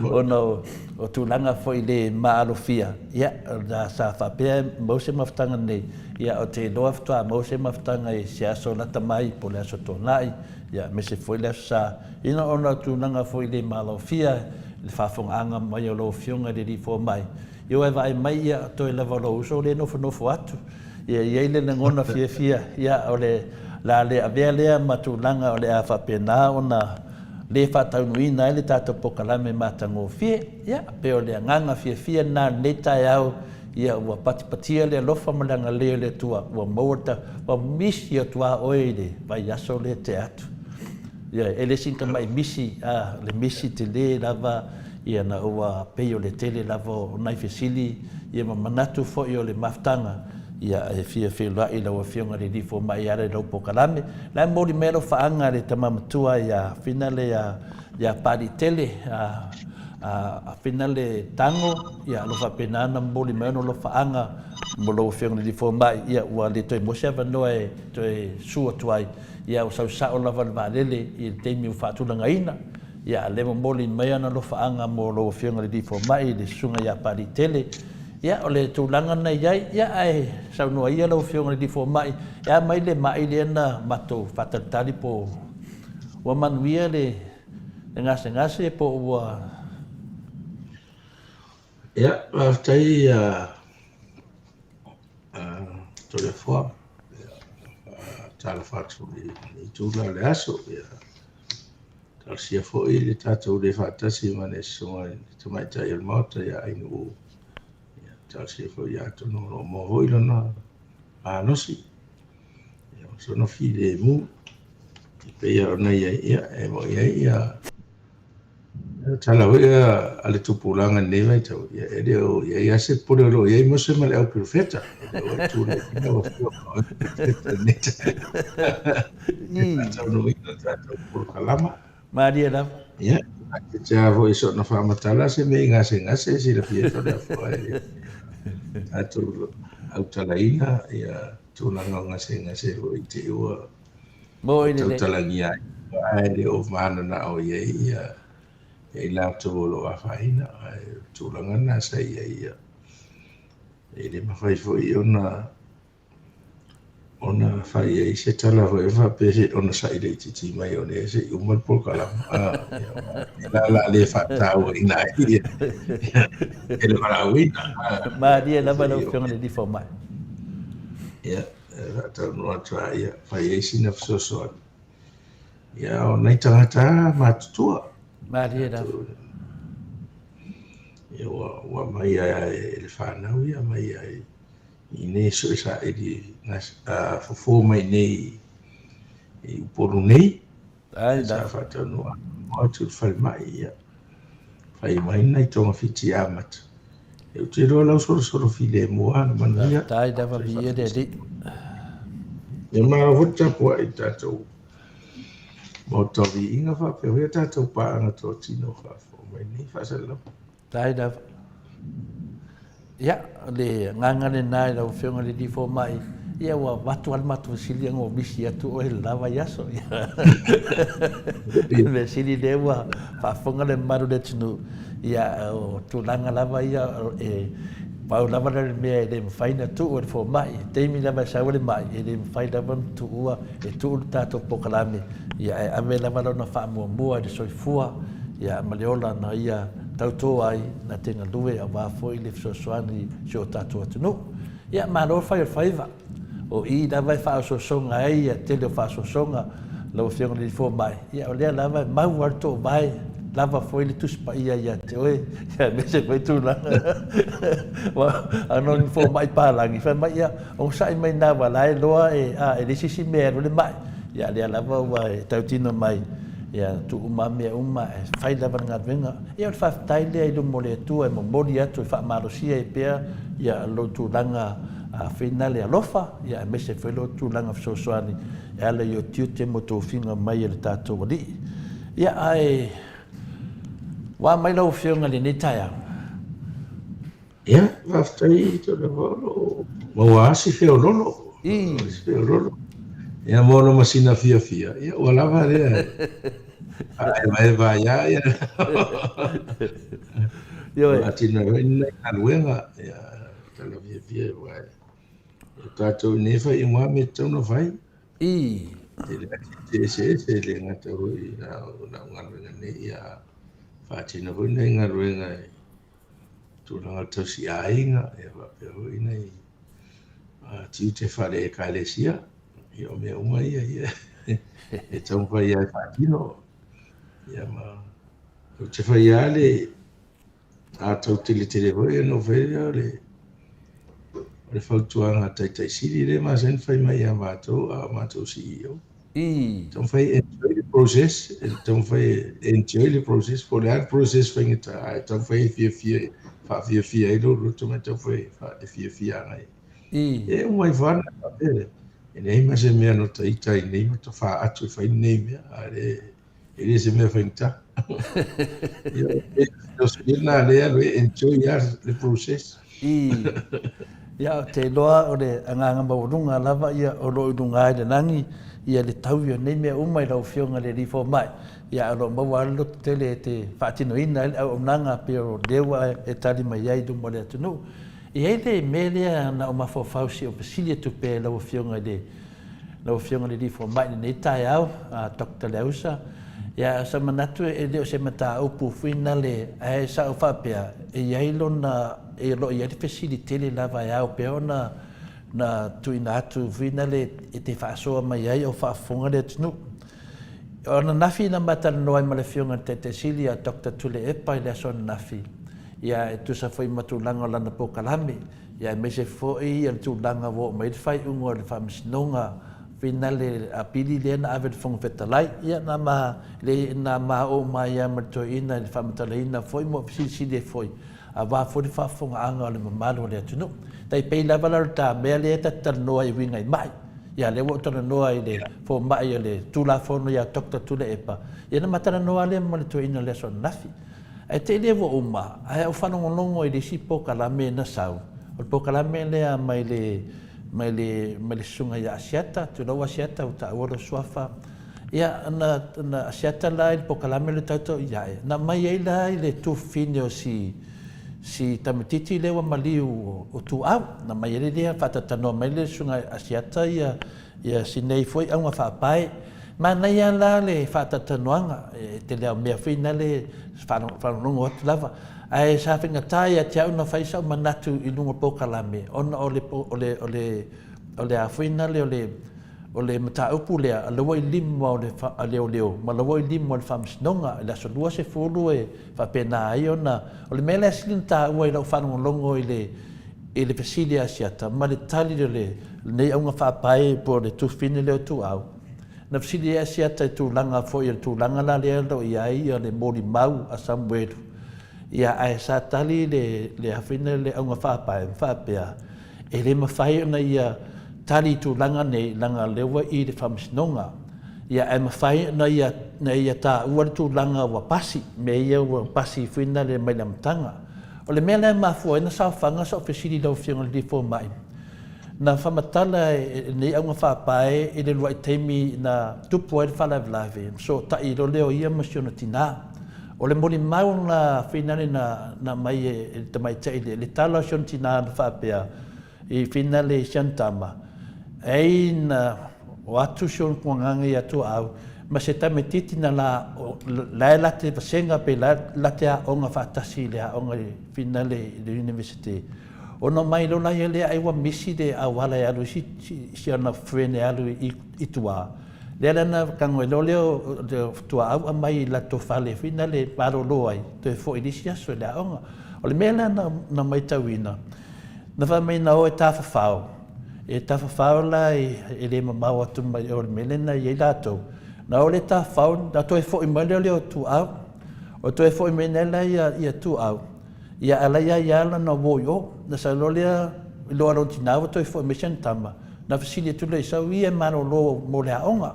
o no o tulanga foi le maalofia ia da sa fa pe mo se maftanga nei ia o te loa fta mo se maftanga e sia so la tamai po le so tonai ia me se foi le sa ina ona tulanga foi le maalofia le fa fonga mai o lo fionga le di fo mai io e vai mai ia to le valo so le no fo atu ia le ngona fia ia o le la le avea le matulanga o le afa pena ona le fa taunuina le tato pokalame matango fie ia pe o le nganga fia na neta yao ia ua patipatia le lofa malanga le tua ua mauta wa misi o tua oile vai aso le te atu ia ele sinka mai misi le misi te le lava ia na ua pe o le tele lava o nai fesili ia manatu fo o le maftanga ia e fia la ila wa fionga le difo mai ara lo pokalame la moli mero faanga le tamamatua ia finale ia pari tele a finale tango ia lo fa penana moli mero lo faanga mo lo fionga le difo mai ia wa le toi mo seva noe toi sua tuai ia o sa o lava valele i te mi fa tu langa ina ia le moli mero lo faanga mo lo fionga le difo mai le sunga ia pari tele ia ole tulanga nei ia ai sau no ia lo fionga di fo mai ia mai le na mato fatatali po wa manuia le ngase po wa ia aftai to le fo tala fatu ni tula le aso ia tal sia fo ile tato le fatasi mane so to mai tai il mota ia inu tal se fo ya to no mo hoilo na no si yo sono file mu pe ya na ya e mo ya tala ya ale tu pulanga ne mai to ya ya se por lo ya mo se mal au profeta tu no ne ta no ina ta por kalama maria la ya ya vo eso no fa matala se me ngase si la fiesta da fo atu autalaina ia tulanga ngase o te ua mo ine autalagia ai le o mana na o ia e la tolo a faina ai tulanga na sai ia e le mafai foi ona fai ai se tala ho e fa pe ona sai le titi mai ona se umar por kala la le fa tau ina ia e le marawina ma dia lava lo fiona le di forma ia ta no atra ia fai ai sina so ia o nei tangata matutua ma dia da ia wa mai ai le whanau ia mai ai i nei so isa e di fofo mai nei i uporu nei ai da sa whatau noa o tu whai mai ia whai mai nei tonga whiti amata e o te roa lau soro file mua na manu ia tai da va via de di e maa wata pua i tātou mo tovi inga wha pe hoi tātou paanga tō tino whafo mai nei whasalau tai da ya le nganga le nai lo fiona le di forma ia wa watu al matu sili ngo bisi atu o lava yaso le sili de wa fa fonga le maru de tunu ia o tu langa lava ia e pau lava le me le faina tu o forma te mi lava sa le mai e le faina van tu ua e tu tato pokalami ia e ame lava na fa mo de soifua ia maleola na ia tauto ai na tenga lue a wa foi le soani so tato atu ia ma lo fai va o i da vai fa so songa ai a te le fa so songa lo fiona le fo mai ia o le lava ma warto vai lava foi le tus pa ia te oi ia me se foi tu la wa anon fo mai pa langi fa mai ia o sai mai na va lai loa e le sisi me le mai ia le lava wa tautino mai ia tu umami uma fai lava nga venga ia fa tai le do mole tu e mo moli atu fa marosia e pea ia lo tu langa a finale a lofa ia me se foi lo tu langa so soani ela yo tiu te moto finga mai le tato wali ia ai wa mai lo fiona le nitaia ia aftai to le volo mo asi fe lolo ia mo no masina fia ia wala va le ai vai ia yo atina venna alwenga ia tala via vai tatou ne fai i mua me tau na fai se le ngata hui na ngaruenga ne ia whatina hui nei ngaruenga tu langa tau si ainga ia wape hui nei tiu te whare e kaelesia i o mea uma ia e tau whai ai whatino ia ma te whai ale a tau tele hui e no whai le le fautuanga tai siri le ma sen fai mai a matou CEO. Então fai enjoy the process, então fai enjoy the process, for that process fai ngata, então fai fia e lo ruto ma então fai fia ngai. E mai vana ele. E nei ma se mea no tai nei ma to fa atu fai nei mea, ele se mea fai ngata. Eu sei na le enjoy the process. Ia te loa o le anganga maurunga lava ia o lo idunga ai le nangi ia le tauio nei mea umai lau fionga le rifo mai ia o lo mawalo tele te whaatino ina au nanga pero lewa e tali mai ai du mo le atunu ia ele melea na o mafofausi o pasilia tupe lau fionga le rifo mai le nei tai au a Dr. Leusa ia sa manatu e leo se mata upu fuina le ai sa o whapea e iailo na e lo ia te facility le lava ia o peo na tuina atu fuina le e te whaasoa mai ai o whaafonga le tunu. O na nafi na matana noai ma le fionga te sili a Dr. Tule Epa i le aso na nafi. Ia e tusa foi matulanga o lana pokalame. Ia e mese foi i tulanga wo mai le whai ungo le whamisinonga fina le apili le na ave fonga fetalai. Ia na ma o mai a matoina le whamatalaina foi mo sili foi. A wa fori whafonga anga o le mamalo le atunu. Tai pei lava lar ta mea le tata noa i winga i mai. Ia le wotana noa i le fo mai le tula fono ia Dr. Tule Epa. Ia na matana noa le mo le toina le so nafi. E te le wo uma, ai au whanongonongo i le si pokalame na sau. O le pokalame lea mai le sunga ia asiata, tu lau asiata o ta awolo suafa. Ia, na asiata la i po kalame le tautou ia e. Na mai ei la i le tūwhine o si tamatiti lewa maliu o tu au. Na mai ele lea whatatanoa mai le sunga asiata ia si nei foi au ngā whaapai. Ma nei a la le whatatanoanga te leo mea whina le whanongo atu lava. Ai sa whinga tai a te au na whaisau manatu i lunga po kalame. Ona o le a whina le o le mataupu lea, a lawa i lima o le leo, ma lawa i lima o le whamsinonga, i la solua se fulu e whapena ai ona, o le mele asilin ta ua i lau whanongolongo i le pesili asiata, ma le tali le nei aunga whapai po le tūwhine leo tu au. Na pesili asiata i tūlanga fo i le tūlanga la lea lau i ai o le mori mau a Samuelu. Ia ai sa tali le hawhine le aunga whapai, whapea, e le mawhai ona ia tali tu langa nei langa lewa i le whamsinonga. Ia e mawhai na ia tā ua tu langa wa pasi, me ia wa pasi whina le mai la matanga. O le mea le mafua ina sa whanga sa ofisiri lau whianga li fo mai. Na whamatala nei aunga whapae i le lua i teimi na tupu ai le whalawlawe. So ta i lo leo ia masiona tina. O le moli mau na whina na mai e te mai te le tala siona tina na whapea i whina le siantama. Ei na o atu sion kuanganga i atu au, ma se tametiti na la late vasenga pe late a onga whaatasi le a onga whina le university. O no mai lo lai le aiwa misi de a wala e alu si ana frene alu i tua. Le ana kango e loleo tua au a mai la to fale whina le paro loai, to e fo ilisi aso le a onga. O le mea na mai tawina. Na wha mai na o e tawhawhau. E tawhawhau la e le mamau atu mai o le melena i e lato. Na o le tawhawhau, na to e fo i mele leo tu au. O to e fo i menela i a tu au. Ia alaya i ala na woi o. Na sa lolea i loa ronti nawa to e fo i mesian tama. Na fasili tu le isau i e mano lo mo le aonga.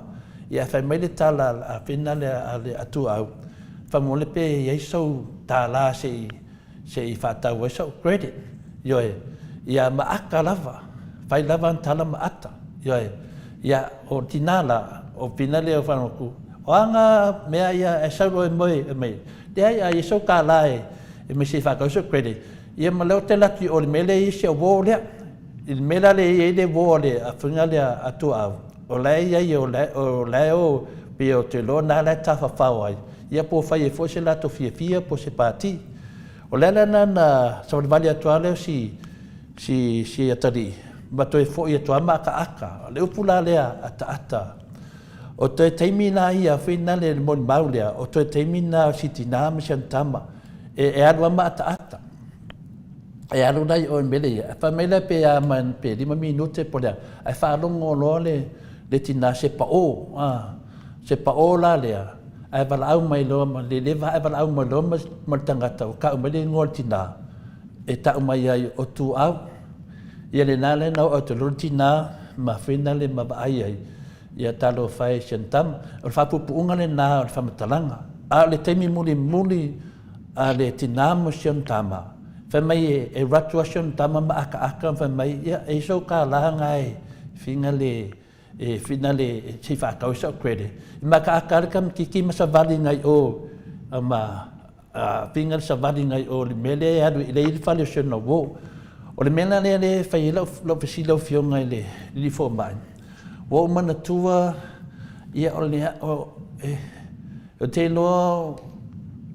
Ia whai mai le tala a whina le atu au. Wha mo le pe i eisau tala se i whatau e sau credit. Ioe, ia maaka lava. Whai lava an tala maata. Ioe, ia o tinala, o pina leo whanoku. O anga mea ia e sau e moe e mei. Dea ia i sau ka lae e me se whakau sau credit. Ia ma leo te laki o le mele i se o wō lea. I le mela le i le wō le a whinga lea atu au. O lai ia o lai o pe o te lo na lai tafa whau ai. Ia po whai e fo se lato fia po se pāti. O lai lana na sa wali atua leo si atari. Ma toi fo i atua maka aka. Le upula lea ata. O toi teimi na ia whina le moni mau lea. O toi teimi na si tina ma siantama. E alua ma ata. E alu nai o mele ia. Fa mele pe a man pe 5 minute po lea. Ai fa longo lo le tina se pa o. Se pa o la lea. Ai vala au mai lo le leva ai vala au mai lo ma tangata o ka umele ngol tina. E ta umai ai o tu au. Ia le nale nau o te tina ma whina le ma ai ai. Ia talo whai siantam. O le whapupuunga le nā o le whamatalanga. A le teimi muli a le tina mo siantama. Whai mai e ratua siantama ma aka whai mai ia e so ka lahanga e whina le si whakau sa krede. I ma ka aka rekam kiki ma sa vali ngai o whina sa vali ngai o le mele adu i le ili whale siana wo. O le mena le whai lau pesi lau fionga i le li fo mai. Wo mana tua ia o le o te loa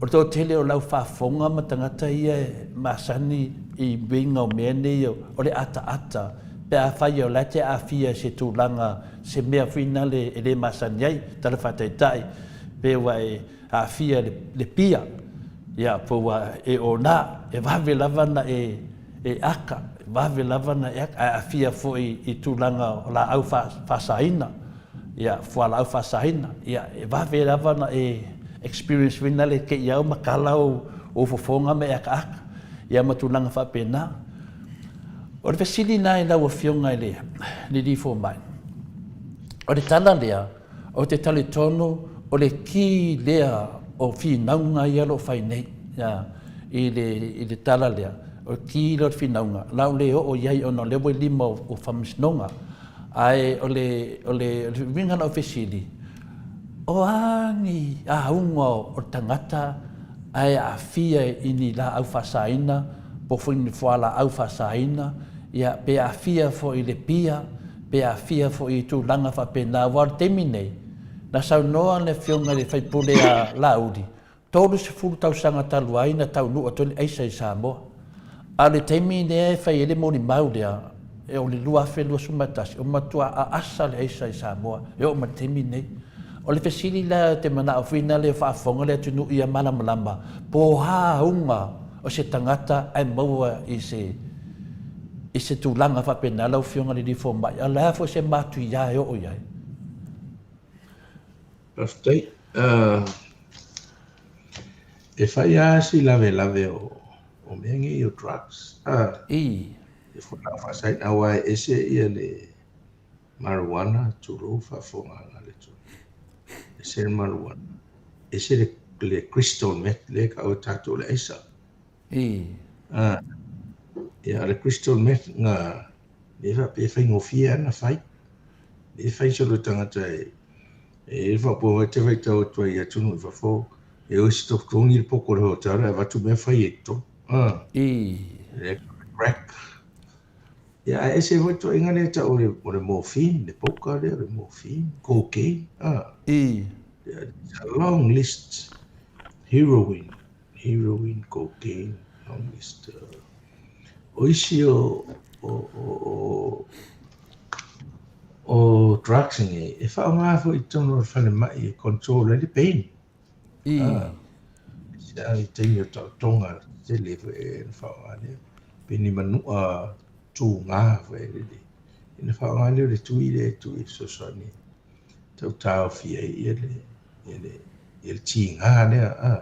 o tō tele o lau whafonga ma tangata ia masani i winga o mene o le ata. Pe a whai o late a fia se tūlanga se mea whina le masani ai tala whataitai. Pe wa a fia le pia. Ia po wa e o nā e wawe lavana e aka, wawe lavana e aka, a fia fo i tūlanga o la au whasaina. Ia, fua la au whasaina. Ia, e wawe lavana e experience wina le ke iau makalau o fofonga me aka. Ia ma tūlanga whapena. O le whesili nai lau a fionga i le li fo mai. O le tala lea, o te tali tono, o le ki lea o whinaunga i alo whai nei. Ia, i le tala lea. O ki lo finaunga lau le o iai ona le mo lima o famsnonga ai o le winga na ofisili O angi a ungo o tangata ai a fia ini la au fasaina, po fwini fwala au fasaina, ia pe a fia fo i le pia, pe a fia fo i tu langa fa pe na war temine, na sau noa le fionga le faipule a laudi, tolu se fulu tau sanga talu aina tau nua toli eisa i Samoa. A le temine e fai ele moni maulea, e o le lua fe lua sumatasi, o matua a asa le eisa i Samoa, e o ma temine. O le fesili la te mana o fina le whaafonga le tunu ia malama po haunga o se tangata ai maua i se tūlanga whapena lau fionga le rifo mai. A lea fo se matu ia e o iai. Pastai, e whai asi lave o mengi o drugs. I. E whana whasai na wai ese ia le marijuana turu whafonga ngā le tū. Ese le marijuana. Ese le crystal meth le ka o tātou le eisa. I. Ia le crystal meth ngā le wha whai ngofia na whai. Le whai solo tangata e wha te whai tau tua ia tunu i whafo. E o si tōk tōngi le poko le hotara, e watu mea whai e tō. I. Le crack. Ia e se wai tō inga le ta o le morphine, le poka le morphine, cocaine. I. It's a long list. Heroin, cocaine, long list. O isi o drugs nge, e wha ngā fo I tono whale mai e control le pain. I. Sia I tengi o tau tonga te lewe e wha ngā leo. Peni manua tū ngā fo e redi. Ina wha ngā leo le tui sosani. Tau tau fia I le ti ngā lea.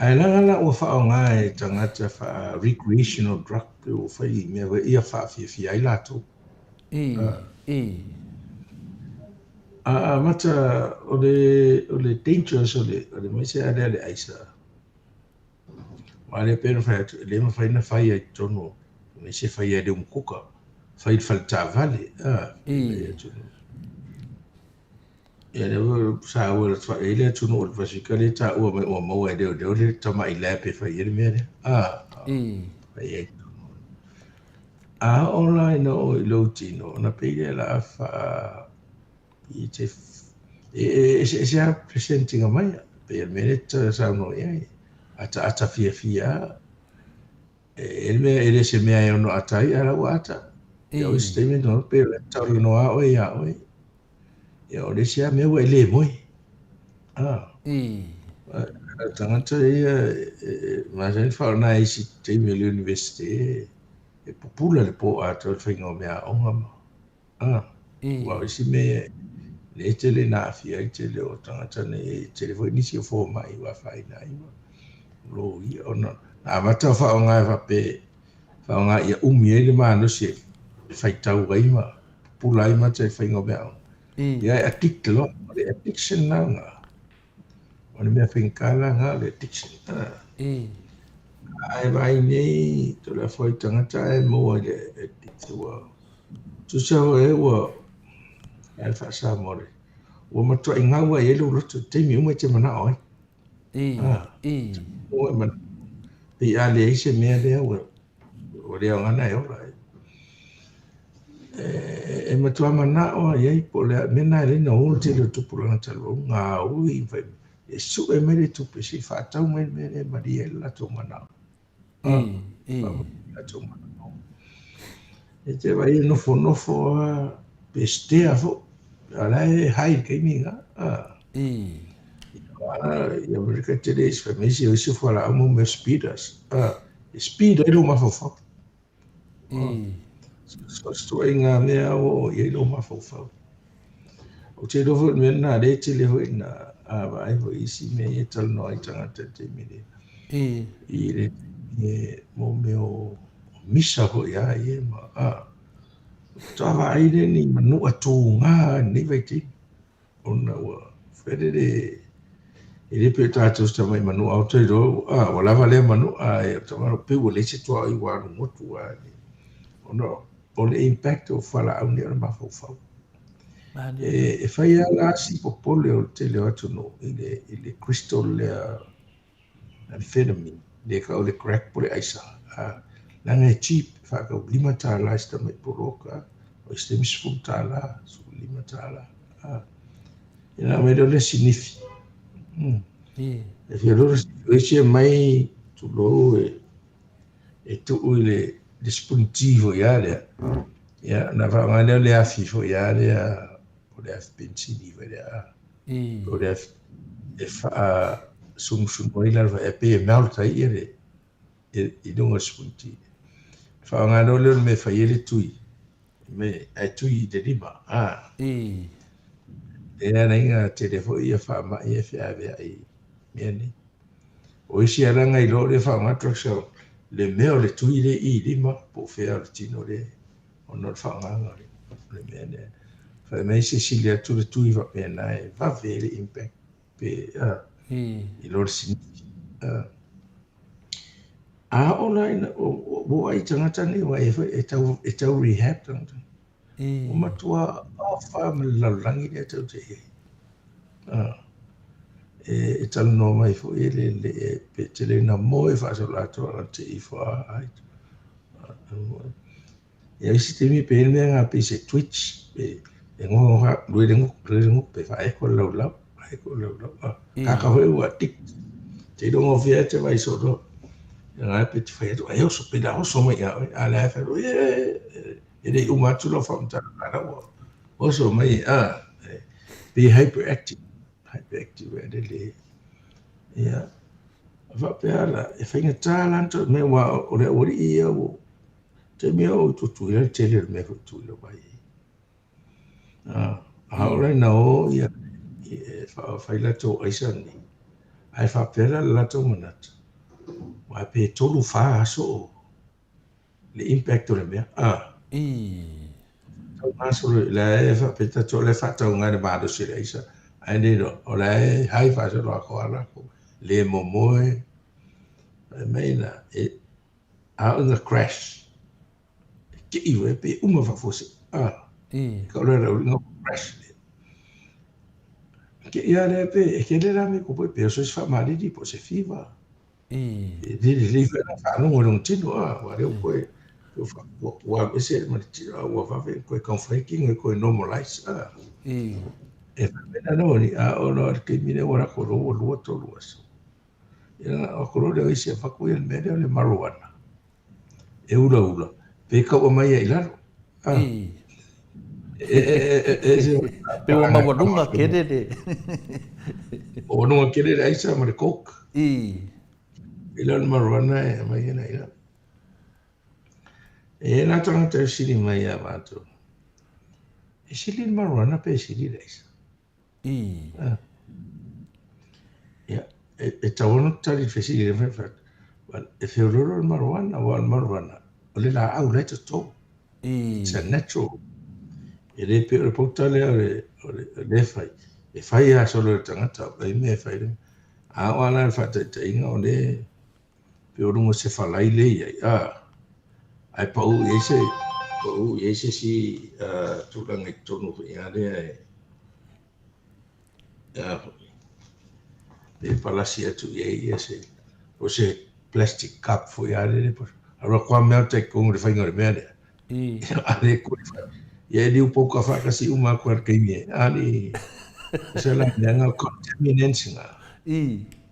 Ai langa o wha ngā e tangata wha recreational drug pe o whai mea wa ia wha fia I lato. I. Mata o le dangerous o le maise a le aisa. Ma le pēna whai atu, le ma whai na whai ai tono, me se whai ai le umkuka, whai whai tā vale. Ia le wa sa ua la twa e le atu no o le wasika le tā ua mai ua maua e leo le tama I le pe whai ele mea le. Whai ai. Ola ina o I lo tino, na peile la wha I te e se a presenting a mai pe me le ta sa no ia ata fia ele se mea e ono ata I ala wa ata ia o statement no pe le ta no a o ia ia o le se a me wa le moi tangata ia ma se fa na I si te me le university e popula le po ata whinga mea onga ma wa si me le tele na fia I tele o tangata ne tele foi nisi o fo mai wa fai na I lo I ona na mata fa o ngai fa pe fa o ngai ia ele ma no se fai tau ai ma pula I ma te fai ngobe au ia addict lo le addiction na nga ona me fai kala nga le addiction ai vai nei to la foi tangata e mo le addict wa tu sa e wa ai fa sa more o matua I ngā ua e lo roto teimi umai te mana oi. O man pe a le ise mea lea o lea ngana e ora. E matua mana o iei po lea mena e lena o te le tupuranga talo ngā ui vai. E su e mele tupe si whātau mele maria e lato mana. Lato mana. E te vai e nofo pe stea fo. Ala e hai keiminga. Ia mereka today's famisi o isu fala amo me speeders. Speed e lo mafofo. So inga mea o e lo mafofo. O te rovo mena le te le hoi na vai ho isi me e tal no ai tangata te mire. I le mo meo misa ho ia e ma. Tawa aire ni manu atu ngā ni vai te. Ona ua where ele pe tātou sta mai manu au tai ro wala vale manu e tamaro pe wale se toa I wa no motu wa ona o le impact o fala au ni ma fo E fai ala si popole o te leo atu no, i le crystal le amphetamine, le ka o le crack po le aisa. Langa e cheap, whaka o 5 tāla ista mai poroka, o ista misfu tāla, su 5 tāla. Ina mai do le sinifi. E fia loro si mai tu lo e tu le spuntivo ia le. Ia na va ngana le afifo ia le o le afpensini va le o le e fa sum moi la e pe melta ia le e donga spunti. Fa ngana le me fa ile tui. Me ai tui de lima. E na inga telefo ia fa ma ia fa ave ai. Mieni. O isi aranga I lo le fa ngatra so le meo le tui le I lima po fea le tino le ono fa nganga le mieni. Fa me se silia tu le tui va pe na e va vele impact pe I lo si ona ina o ai tangata ni wa e tau rehab tangata. O matua fa me la langi le tau te e tala no mai fo le pe tele na mo fa so la to te I fa ai e si te mi pe me nga pe se twitch pe e ngo ha lu pe fa e ko lo ka ka ho wa tik te do ngo fia te vai so do nga pe te fa e so pe da so mai a la fa e de uma tu lo fa mta na o so mai be hyperactive le ia va pe ala e fa talent me wa o le ori ia o te me o tu le tele me ko tu lo vai ahora no ia fa la to aisa ni ai fa pe la to manat wa pe tolu fa so le impact o le me so le fa pe ta to le fa to ngane ba do se aisa ai ne o le hai fa so lo ko ala ko le momoe meina a una crash ke I pe uma fa fosse ka le no crash ke ia le pe ke le rame ko pe so fa mali di po se fiva di le fa no no tino wa le ko wa se ma ti wa fa fe ko conflicting ko normalize e fa no ni o no ke mine ora ko lo to lo so ia o ko le se fa ko el medio le marijuana e ula pe ka o mai ai laro pe o mawalunga kerere o no kere ai sa ma le coke ilan marijuana e mai na ila e na tanga te sili mai a mato e sili marijuana pe sili reisa ia e tawono tali fe sili re fa e fe loro marijuana o marijuana o le la au le to it's a natural e le pe o potale le fai e fai a solo tangata e me fai a ona fa te inga o le pe o rungo se falai le ia ai pa u ese si tu lang e tonu ia le le palasia tu ia ese o se plastic cup fo ia le aro kwa me te kong le fai ngore me ale ko ia di un poco fa kasi uma ko ke ni ali se la nga contaminants nga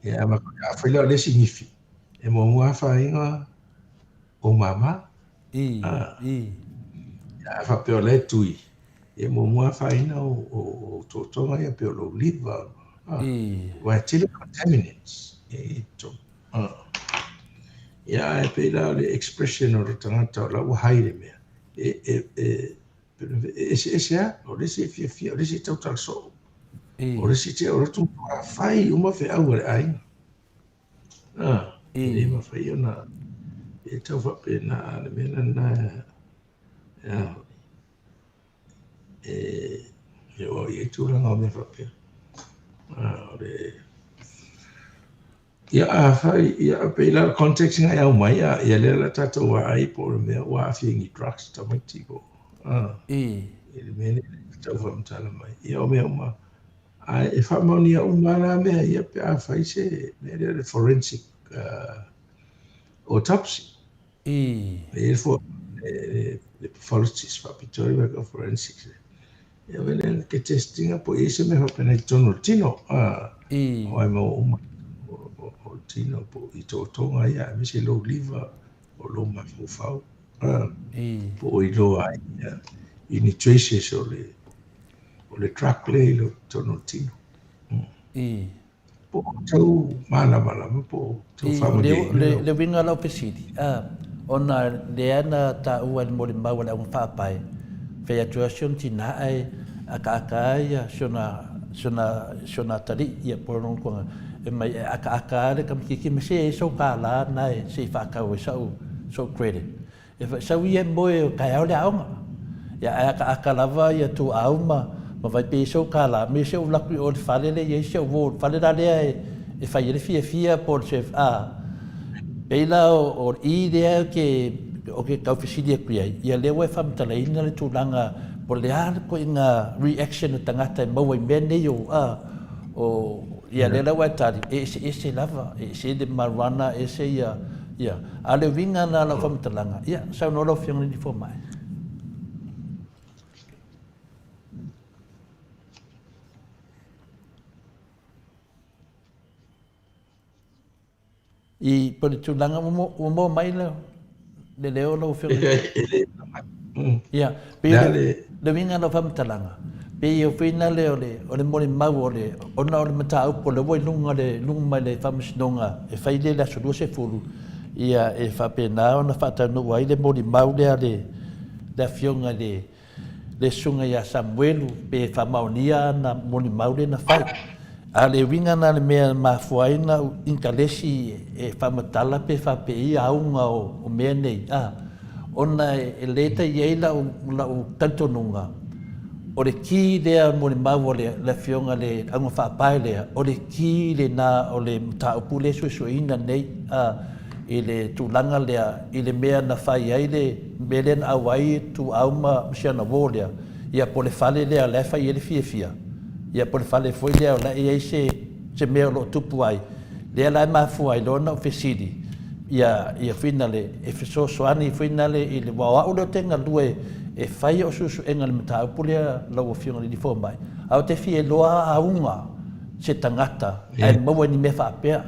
ia ma fa le signifi e mo fa inga o mama fa pe le tui e mo fa ina o to ia pe lo liva wa tele contaminants e to ia e pe la le expression o tangata la wa haire me ese o le se fia o le se total so o le se te o tu fai uma fe au ai e ma fai ona e tau fa pe na le mena na o e tu la me fa pe le ia fai ia pe la context nga au mai ia le la tata wa ai po me wa fi ngi drugs ta mai tipo Ele mene tau whamtala mai. Ia o mea uma. E whamoni a umara mea ia pe a whaise mea le forensic autopsy. E fo le pathologist whapitoi waka forensics. Ia wene ke testinga po ise me hapena I tono tino. O ai mo uma o tino po I tō tonga ia me se lo liva o lo mafufau. Po I lo ai ini traces o le truck le lo tono tino. Po tau malama po tau whamade le winga lau pesidi. Ona le ana ta ua ni mole mau le un whapai. Whea tuasion tina ai aka ia siona tari ia porong konga. E mai aka le kam kiki me se so ka la nai se whakau e so credit. E sau ia moe o kai au le aonga. Ia aka lava ia tu auma ma vai pe so ka la me se o laku o le whale le ia se o vo whale da lea e whai ele fia por se Peila o I lea ke kau whisiri e kuia. Ia lewa e whamtala ina le tūranga po lea ko inga reaction o tangata e maua I mene o ia lewa e tari. E se lava, e se de marwana, e se ia. A le winga na la whamtalanga. Ia, sau no lau whianga ni fo mai. I pone tūranga mo mai leo. Le leo lau whianga. Ia, pe le winga lau whamtalanga. Pe o whina le o le mori mau o le mata upo le woi lunga mai le whamasinonga e whaile la surua se furu. Ia e whapena o na whatanu wai le mori mau lea le whionga le sunga ia Samuelu pe whamaunia na mori mau le na whai. A le winga na le mea mafuaina inkalesi e whamatala pe whapei aunga o mea nei. Ona e leta I eila o tantonunga. O le ki lea mo le mau o le whionga le ango whapai lea. O le ki le nā o le taupu le suisuina nei I le tūlanga lea I le mea na whai ai le mele na awai tu auma msiana wō lea. Ia po le whale lea le whai ele fia. Ia po le whale foi lea o la e ai se mea lo tupu ai. Lea lai mafu ai lona o whesiri. Ia whina le e whesosoani whina le I le wawau leo tenga lue e whai o susu enga le mataupu lea lau o whionga ni fo mai. Au te whi e loa aunga se tangata ai maua ni me whapea.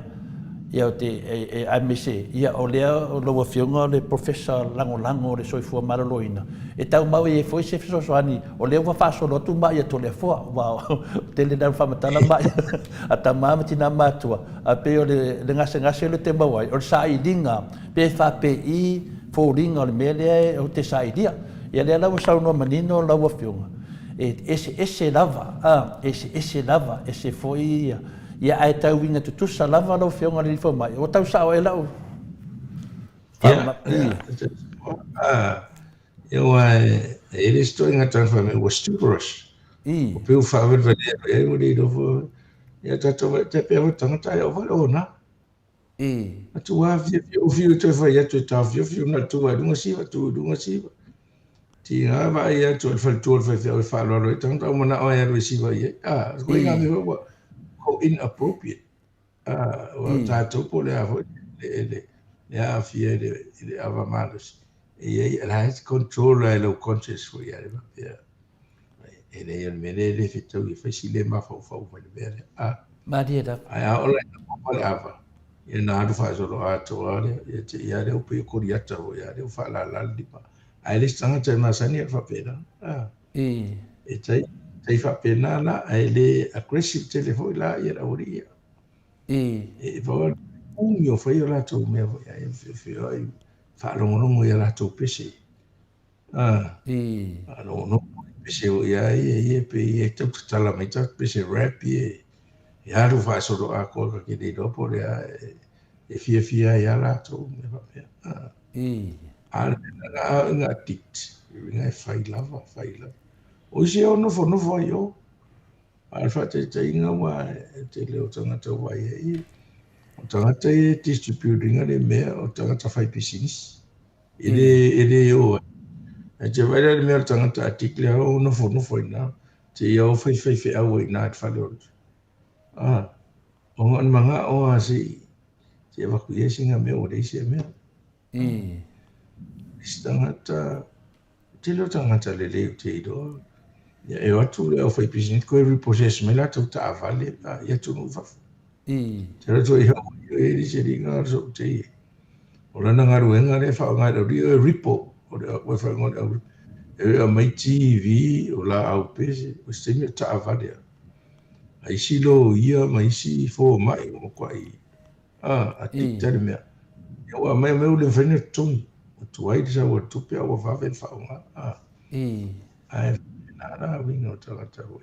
Ia o te ai me se ia o lea o lau o whionga le professor lango le soifua maraloina. E tau mau e foi se whesosoani o lea wa whasolo tu mai a to lea fua. Wow, te le nau whamatala mai. A ta mama tina matua. A pe o le ngase le te mawai. O le sa I dinga pe whape I fō ringa o le mele o te sa I dia. Ia lea lau sau no manino lau a whionga. Ese lava, ese lava, ese foi ia ai tau winga tutusa lava lau whionga li fo mai. O tau sao e lau. Eu ele estou engatando para mim o stuporous. O peu fava de ele o lido foi ia tato te pe tanga tai o valona. A tua viu tu foi ia tu tá viu na tua dunga siva. Tinha vai ia tu foi o falo tanga uma o ia receiva ia. Ko inga me ko inappropriate. O tato po le avo ele ia fia ele ava malos. E aí ela controla ela o conscious foi ela ele ele ele fitou e fez ele mafau vai ver Maria da ai olha ava e nada faz o ato olha e ele o pio curiata o ele fala lá de pa aí eles estão até mais ani fa pena e tai fa pena lá ele aggressive telefone lá e era oria e foi eu foi lá tu me foi whaalongonongo ia lātou pese. Whaalongonongo pese o ia ia pe ia tau tatala mai tau pese rap ia. Ia haru whaasoro a koa ka ki rei ropo rea e fia ia lātou me whapea. Ala nga addict. Ringa e whai lava. O isi o nofo ai o. Ala whate te inga wa te leo tangata wai ia. O tangata e distributing le mea o tangata whai business. Ele o E te vai le mea tangata atikle au nofo ina. Te iau whai au ina at whale o ngan manga o asi. Te waku yesinga mea o reisi mea. Tangata, te lo tangata le leo te ido. Ya e watu le au whai pisinit koe repossess me la tau ta avale. Ya tunu wafu. Te rato i hau e risi ringa arso te i. O lana ngaru e ngare whao ngare o rio e ripo. O le au whai ngare au. E a mai TV o la au pese. O se me ta avale. Ai silo ia mai si fo mai o kwa i. A tik tari mea. Ya wa mai mai ule whene tongi. O tuai disa wa tupe a wa whawe whao ngā. Ai nara winga o tangata o.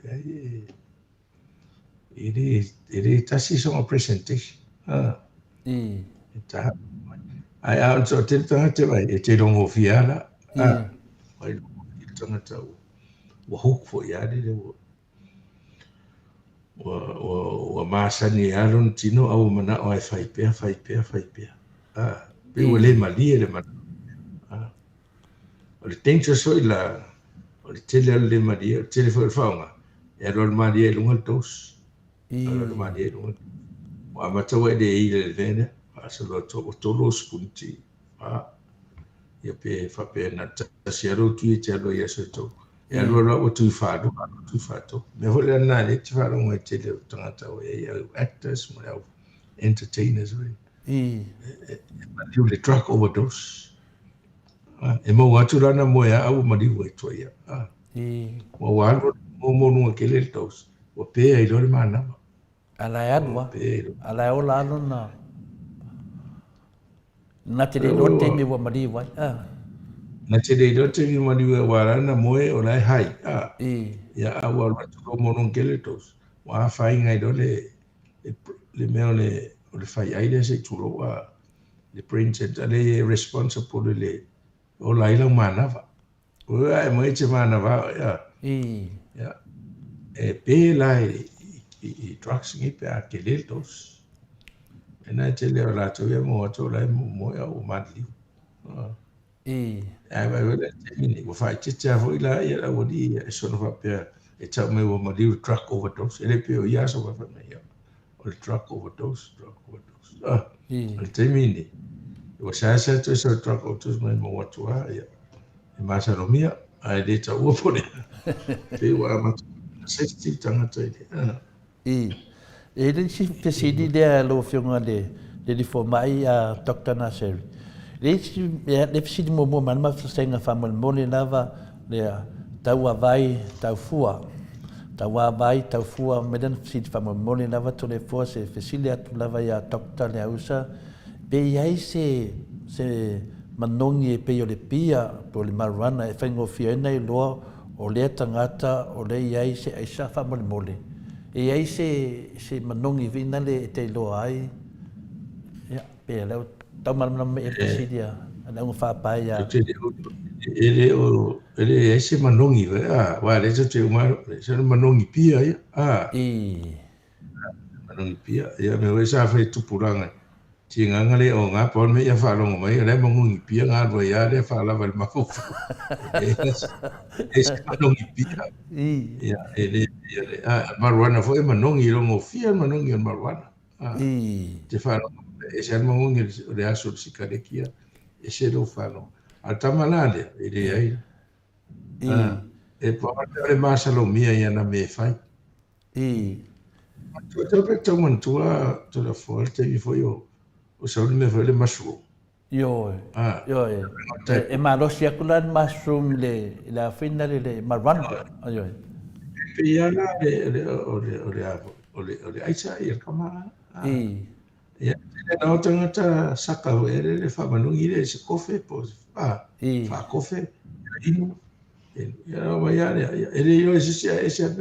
Ere tasi songa presentation. Ta ai a so te tangata mai e te rongo fiala. Mai tangata o. Wa hukfo ia le wa masani alon tino au mana o ai fai pea. Pe wale mali le mana. O le tencho so la o le tele le mali o tele fo faunga. E ro mali e lunga dos. Ro mali e lunga. Wa mata we de ile vene. Asa lo to lo spunti. Ia pe fa pe na tasiaro tu te lo ia so to. E ro o tu fa do tu fa to. Me vole na le te fa lo te le tangata o e actors mo entertainers we. You le drug overdose. E mo watu rana mo ya au mari we to ia. Mo walo mo no ke le tos. O pe ai lo mana. Ala ya dua. Ala o la no na. Na te le lo te mi wa mari wa. Na te le lo te mi mari we wa rana mo e o lai hai. Ya au al watu mo no ke le tos. Wa fai ngai do le meo le fai ai le se tulo wa le printed le responsible le o lai lang manava. O ai mo te manava ya. Ya. E pe lai i drugs ngi pe a ke le tos. E na te le la to ya mo to lai mo ya o madli. Ai vai le te mini o fai te te vo ila ya la wodi e sono fa pe e tau me o madli drug overdose. E le pe o ya so fa me ya. O drug overdose. O te mini. O sa to so drug overdose mai mo watu ya. E masa no mia ai le ta o pone. Pe wa ma safety tangata ile. E le si pesidi de lo fionga de formai a Dr. Nasser. Le si le pesidi mo man ma senga famol mole lava le tau vai tau fua. Tau vai tau fua medan pesidi famol mole lava to le fo se pesidi atu lava ya Dr. le usa pe ai se manongi e pe o le pia po le marwana e whaingo fiona i loa o le tangata o le iai se aisa wha mole. E ai se manongi vina le te loa ai. Ia, pe leo tau marana me e pesidia. Ana unga whapai a. Ele ai se manongi ve a wa le te umaro se manongi pia ia. Manongi pia ia me we sa fa tupuranga. Ti nganga le o nga pon me ia fa longo mai le manongi pia nga ro ia le fa la val mafufu. Es manongi pia. Ia ele marwana foi manongi longo fia manongi marwana. Te fa e se manongi le aso sikarekia e se lo fa lo. Altamalale ele ai. E pa le masalo mia ia na me fai. Tu pe tu man tu tu la forte mi foi o sa me foi le mushroom. Yo. E ma lo sia kulan mushroom le la fina le marwana. Yo. Pe ia la le aisa ia kama. Ia na tangata saka ele le fa manungi le se kofe po fa kofe inu ia wa ia ele yo ese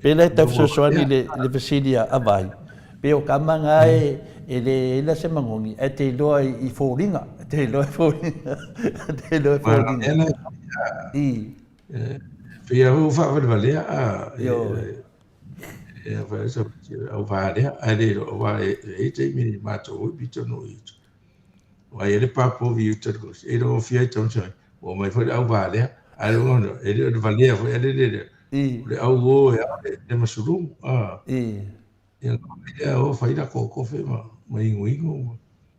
Pela tau soani le pesidia avai. Pe o kamanga e le se mangongi e te loa i fōringa. Te loa i fōringa. Te loa i fōringa. Pe au fa valea e fa so au va ale o va e te mini mato o bito no ito. Wai ele papo vi utako. E ro fia tom sai. O mai foi au vale. Ai ro no. E ro valia foi ele de. Le au go ya de masuru. Yang ya o fai da ko fe ma. Mai ngui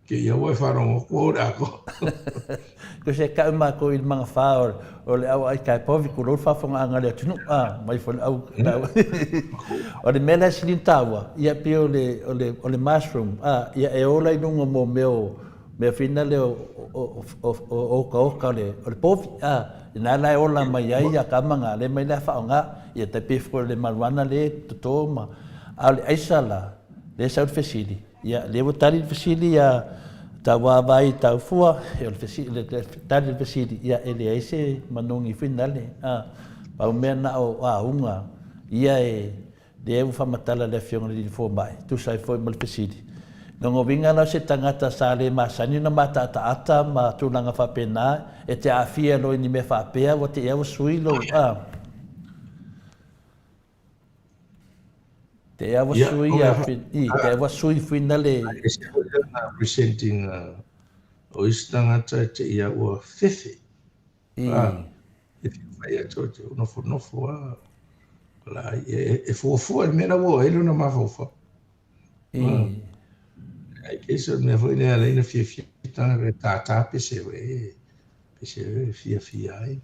ke ia wai wharongo ko rako. Ko se ka ma ko il mga wha o le au ai kai povi ko rol whafonga anga le tunu mai fo au o le mela sinin tawa ia pe o le mushroom ia e ola i nunga mo me fina le o ka le povi ina la ola mai ai ia ka manga le mai la whaonga ia te pe fo le marwana le totoma a le aisala le South Facility ia le votari Facility ia tawa vai tau fua e le tali Facility ia ele aise manongi finale pa mea na o unga ia e le e whamatala le fionga le fo mai tu sai foi mal Facility nongo vinga na se tangata sa le masani na mata ata ma tulanga whapena e te awhia lo ni me whapea wa te ewa suilo te ewa sui te ewa sui finale presenting o istangata te ia ua fefe e whai ato te nofo la e fuafua mena wo e luna mawhauwha ai keso me foi ne ala ina fia tanga re tata pese fia ai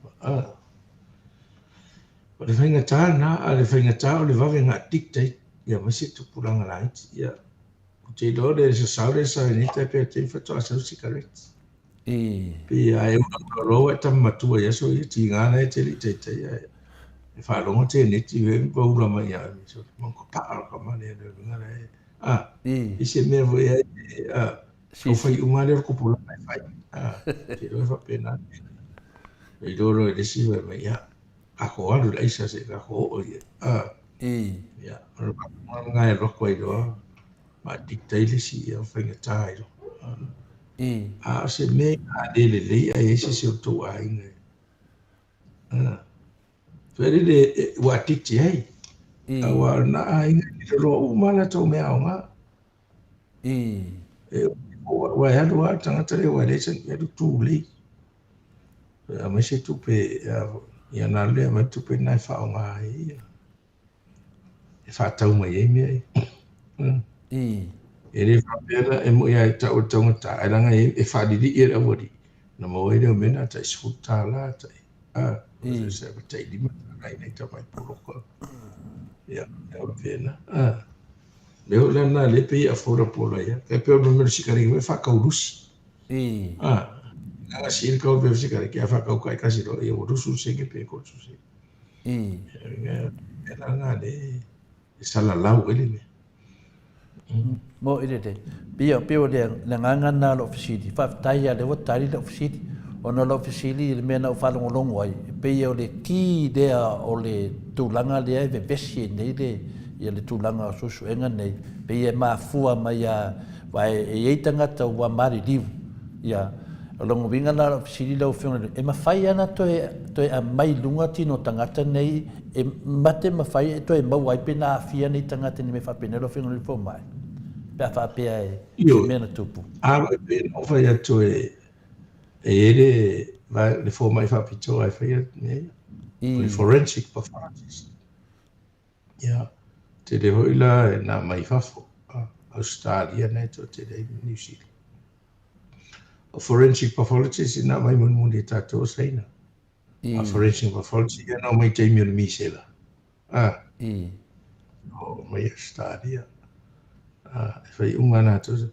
o le whaingata na a le whaingata o le wawe ngā dictate ia masi tupuranga laiti ia te do le se saure sa ni te pe te fato asa cigarette pe ai o ro e tam matua ia so ia ti ngana e te te e fa longo te ni ti ve po ula mai ia so mon ko pa ka mane de ngana e se me vo ia so fai uma le ko pula mai fai te do fa pena e do ro e si ve mai ia a ko alu le isa se ka ko o ia ia ro pa ngai ro ko i do ma dictate si ia whainga tai ro. A se me a le a ese se o tō a inga. Where le wa titi hei. A wa na a inga ni ro o mana tō mea o ngā. Wa hadu a tangata le wa leisa ni hadu tū lei. A me se tupe ia nā lea me tupe nai wha o ngā hei. E wha tau mai e mea e. E le whapera e mo ia e tau tangata, e ranga e whadiri e rawari. Na mo e reo mena tai sfuta la tai. Se wa tai lima rai nei ta mai poroka. Ia, e o pena. Leo lana le pei a fora pola ia. Kai peo numero sikari me whakaurusi. Nga siri kau peo sikari ki a whakau kai kasi ro. Ia o rusu seke pe ko rusu seke. E ranga le e sala lau ele me. Mo ile te pio le nganga na lo Facility fa taia le wotari lo Facility ona lo Facility le mena o fa longo ai pio le ki de o le tulanga le ve vesi nei le ia le tulanga susu enga nei pio ma fua mai a vai e tangata wa mari liu ia longo vinga na lo Facility lo fiona e ma fai ana to a mai lunga tino tangata nei e mate ma fai to e mau ai pena afia nei tangata ni me fa pena lo fiona le fo mai pa pia e mena tupu pe no fai atu e ele vai le fo mai fa pito ai fai ne le forensic pathologist ia te le hoila na mai fa fo Australia ne to te le New Zealand a forensic pathologist na mai mun mun ta to seina a forensic pathologist no mai te mi mi sela o mai Australia fai umana to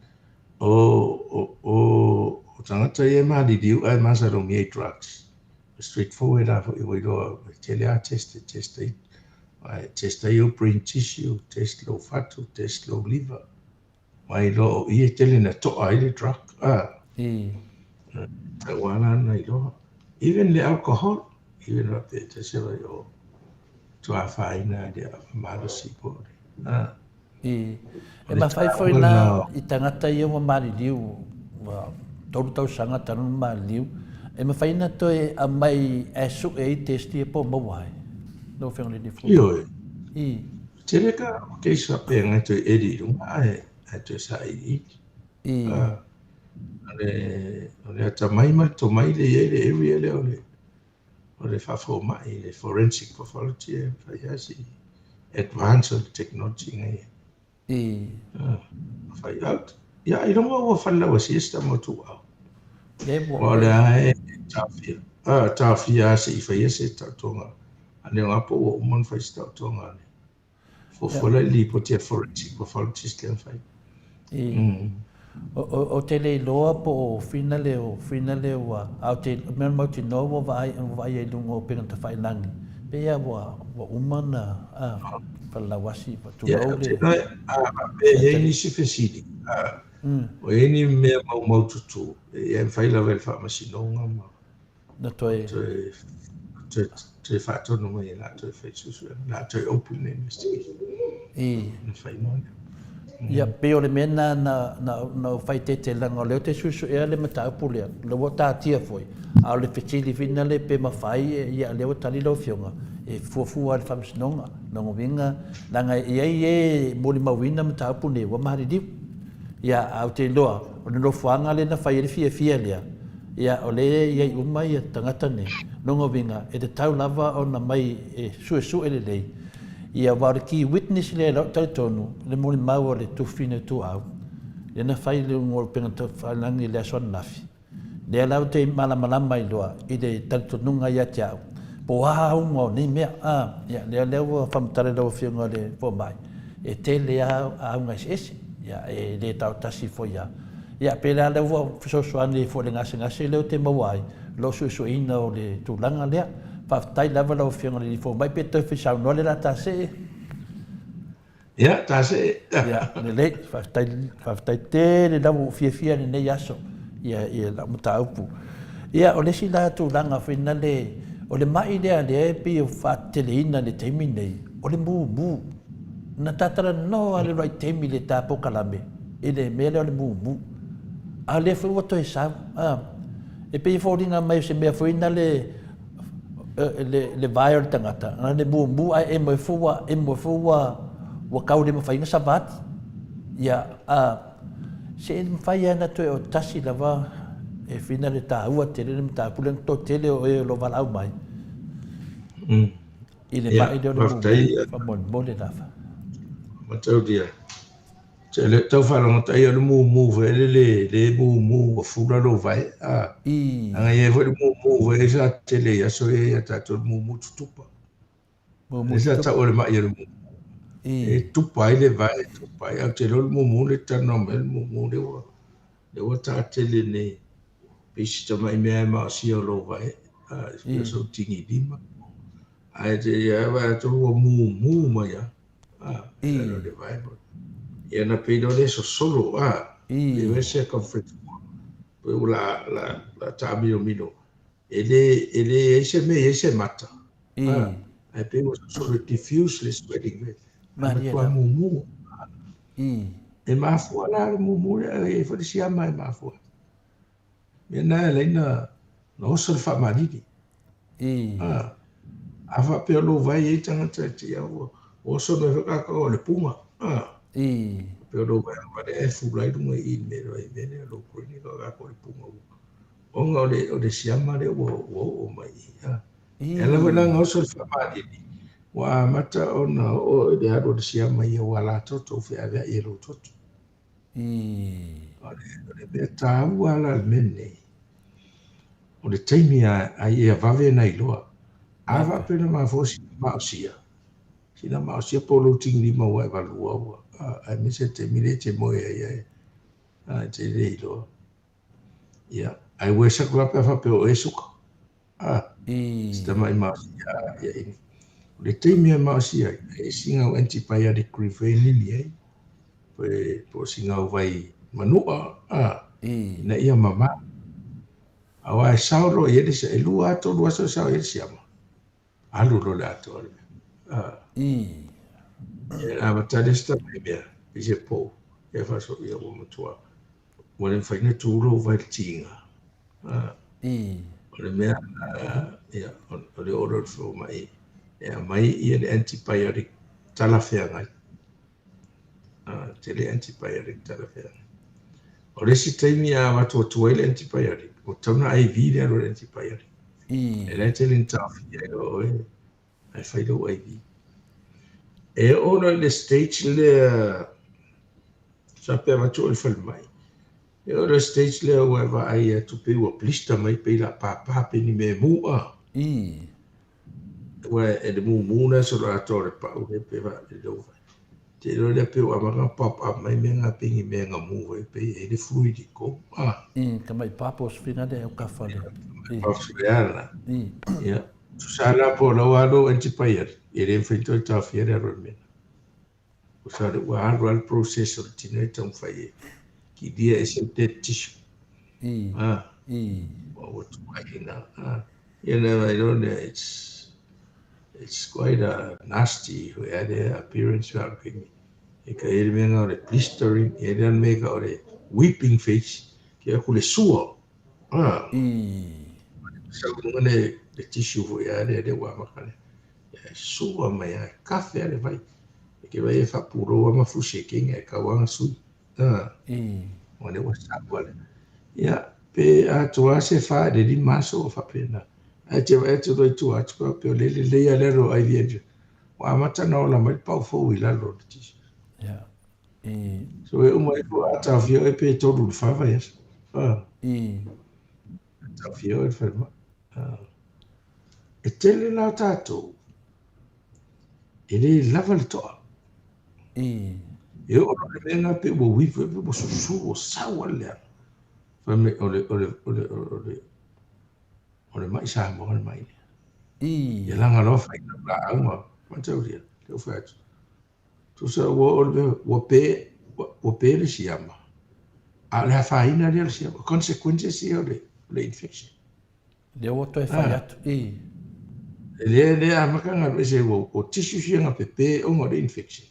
o tangata e ma di diu ai masa ro mi drugs straightforward afo I do telia test o brain tissue test low fat test low liver mai lo I tele na to ai le drug wana na lo even the alcohol even up there to say yo to a faina de malo sipo e ma fai foi na I tangata I o mari liu tolu tau sanga tanu mari liu e ma fai na to e a mai e su e testi e po mawai no fe ngani fu yo tere ka ke sa pe ngai to edi runga e to sa I ole ata mai ma to mai le area le ole fa mai le forensic pathology fa yasi advanced technology ngai fa ya I don't know fa la system mo tu ole ai tafia si fa yasi ta tonga ane ngapo o mon fa sta tonga for la li potia forensic pathologist le fa o te le loa po o fina le wa au te men mo te no wa vai e lungo pe ta fai langi pe ya wa umana pa la wasi pa tu no le e ni si fesidi o e ni me mau tutu e fai la vel fa masinonga ma na toi te fa to no mai la to fe su la to open investigation na fai no ia pe o le mena na fai te langa leo te susu e le mata pulea le wata tia foi a le fitili fina le pe mafai ia le tali lo fionga e fuafua le famsinonga na ngovinga langa e moli mawina mata pune wa mari di ia au te loa o le no fuanga le na fai le fia lea ia o le ia uma ia tangata ne no ngovinga e te tau lava o na mai e su ele lei ia wāre ki witness le lau tautonu le mori mau le tufine tu au. Le na whai le ngor penga te whalangi le aswan nafi. Le lau te malamalama i loa i le tautonunga ia te au. Po au ngō ni mea ia le leo whamtare lau whiunga le po mai. E te le au ngai ese ia e le tau tasi fo ia. Ia pe le leo fisosoani fo le ngase leo te mawai lo su ina o le tūlanga lea. Whaftai lava lau whiunga le fo mai pe tau whisau no le la ta se. Ia, ta se. Ia, le le, whaftai te le lau fia ni nei aso. Ia, la muta upu. Ia, o le si la tūlanga whina le, o le mai lea le pi o whatele ina le teimi nei, o le mu. Na tatara no ale roi teimi le tā pokalame, e le mele o le mu. A le whu wato e sau. E pe i whōringa mai se mea whina le vai o le tangata. Nga le mu ai e mo fua wa kau le mawhainga sabati. Ia, se e mawhai ana toi o tasi lava e whina le tā ua tele le mta pulen to tele o e lo walau mai. I le mai leo le mu whamon mo le lafa. Matau dia. Te le tau whalanga tai o le mu vele le mu wa fura lo vai. Anga e fo le mu vele sa tele ya so e ya tato mu tutupa. Le sa ta o le mai le mu. E tupa i le vai, tupa i au te lo le mu le tano me le mu le wa ta tele ne. Pisi ta mai mea ma si o lo vai. Ia so tingi lima. Ai te ia wa to mu mai ya. Ia le vai. Ia na peido le so solo e wese conflict pe la tabio mino ele ese mata ai pe mo so diffuse le spreading me ma ko mu e ma fu ala mu e fo si ama ma fu me na le na no so fa malidi ava pe lo vai e tanga te ia o so me ka ko le puma pero vai e fu lai dunga i me lo kuni ko ga ko punga o le siama le o mai ela wala nga so fa mali wa mata ona o de hado de siama i wala toto fe ave i lo toto le beta wala menne o le taimia ai e vave na iloa ava pena ma fosi ma sia sina ma sia polo tingi ma wa valua a mi se te mire te mo te reilo ia ai we sa kula pe fa pe o esuka sta mai ma ia le te mi ma sia e singa o antibiotic reveni ni po singa o vai manua na ia mama awa sauro ia de se lua to lua so sa ia siama alu lo la to a matale sta bia ise po e fa so ia o mutua o le faina tulo vai tinga o le mea ia o le order fo mai mai ia le antibiotic tala fea ngai te le antibiotic tala fea O le si taimi a watu tua ile antibiotic. O tauna ai vile alo le antibiotic. E le te lintawhia e o e. Ai whailau ai vi. E ono le stage le sa pe watu o le whalmai. E o le stage le o e wa ai tupe ua plista mai pe la papa pe ni me mua. Ua e le mumuna so la tore pa u he pe wa le dova. Te lo le pe ua manga pop up mai me ngā pingi me ngā mua e pe e le fluidi ko. Ka mai papos finga de o ka whale. Australiana. Ja. Susana po la wano antipayar. Ere mfento i tawhia ro mena. Usare ua haro al proceso tina i tau whaie. Ki dia e se dead tissue. Watu wahina. You know, I don't know, it's quite a nasty appearance of it. Eka ere menga ore blistering, ere an mega ore weeping face. Ki a kule sua. Sa ngone le tissue fu ya de wa makane. Sua mai a kafe ale vai. Ke vai fa puro ma fu shaking e ka wanga su. Ngone wa sa wale. Ya pe a tua se fa de di maso fa pena. A te vai tu do tu a tu pe le ya le ro ai vie. Wa mata no la mai pa fo wi la lo tissue. Ya. So e mai fu ata fio e pe to du fa vai. Ta fio e fa. E tele la tātou, e le lava le toa. E ora le menga pe ua wifu e pe ua susu o sawa lea. Whame ole mai sa mo ole mai. E langa loa whaina la auma, mantau ria, te o whaatu. Tu sa ua pe le siama. A le hawhaina rea le siama, consequences ia le infection. Le o to e whai atu. Le amakanga vese o tissue fianga pepe o ngore infection.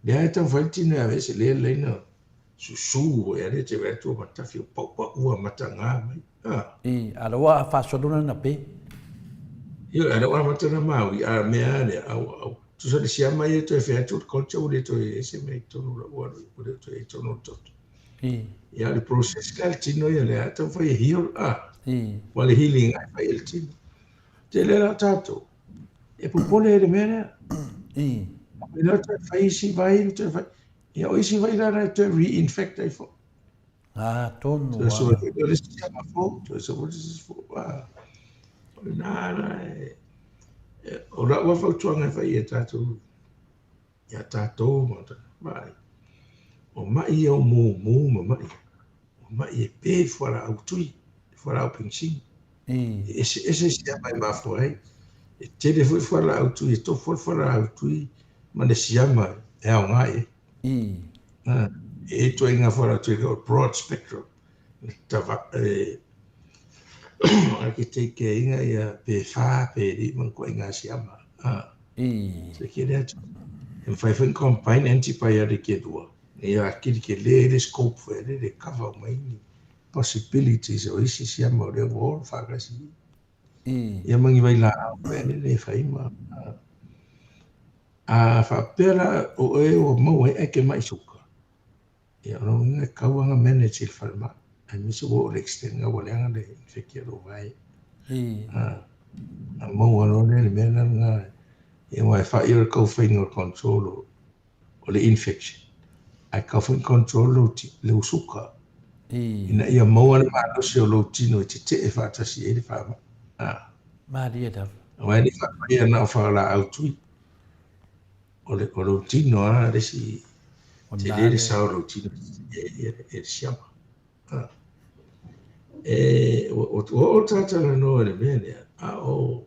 Le ai tau whaitina a vese le leina susu e are te wetu o matafi o papa ua matanga mai. Aloa a whasoluna na pe. Io era ua matanga maui a mea ne au. Tu sa le siama i to e wheatu culture ule to e se mei tonu la ua ule to e tonu toto. Ia le process ka tino ia le ai tau whai heal wale healing ai whai el tino. Te lera tātou, e pupole e le mea. E lera te whai isi vai, te whai. E o isi vai lana te reinfect ai fo. Tonu. Te so e le siama fo, te so e le fo. Nā, o la ua whautuanga whai e tātou. Ia tātou, mai. O mai o mō mai. O mai e pē whara au tui, whara au pingsing. Ese sia mai mafuai. E tele foi whara au tui, e to whara au tui, ma le siama e au ngai. E to inga whara tui ko broad spectrum. Aki teike inga ia pe wha pe ri man ko inga siama. Se kere atu. E whai whain combine antibiotic e dua. E a kiri ke le scope for le cover mai ni. Possibilities o isi siama o le wall whakasi. Ia mangi vai la au le whaima. A whapera o e o mau e eke mai suka. Ia no inga kauanga manage il whalma. Ai miso o le extend ngā wale anga le infekia ro vai. A mau ano le mena ngā. Ia mai whaira kau whainga control o le infection. Ai kau whainga control le usuka. Ina ia mau ana mālo se o lo tino te te e whātasi e le whama. Maria da. Wai ni whaia na whaala au tui. O lo tino a resi te le sao lo tino e siama. O tātana no e mene a o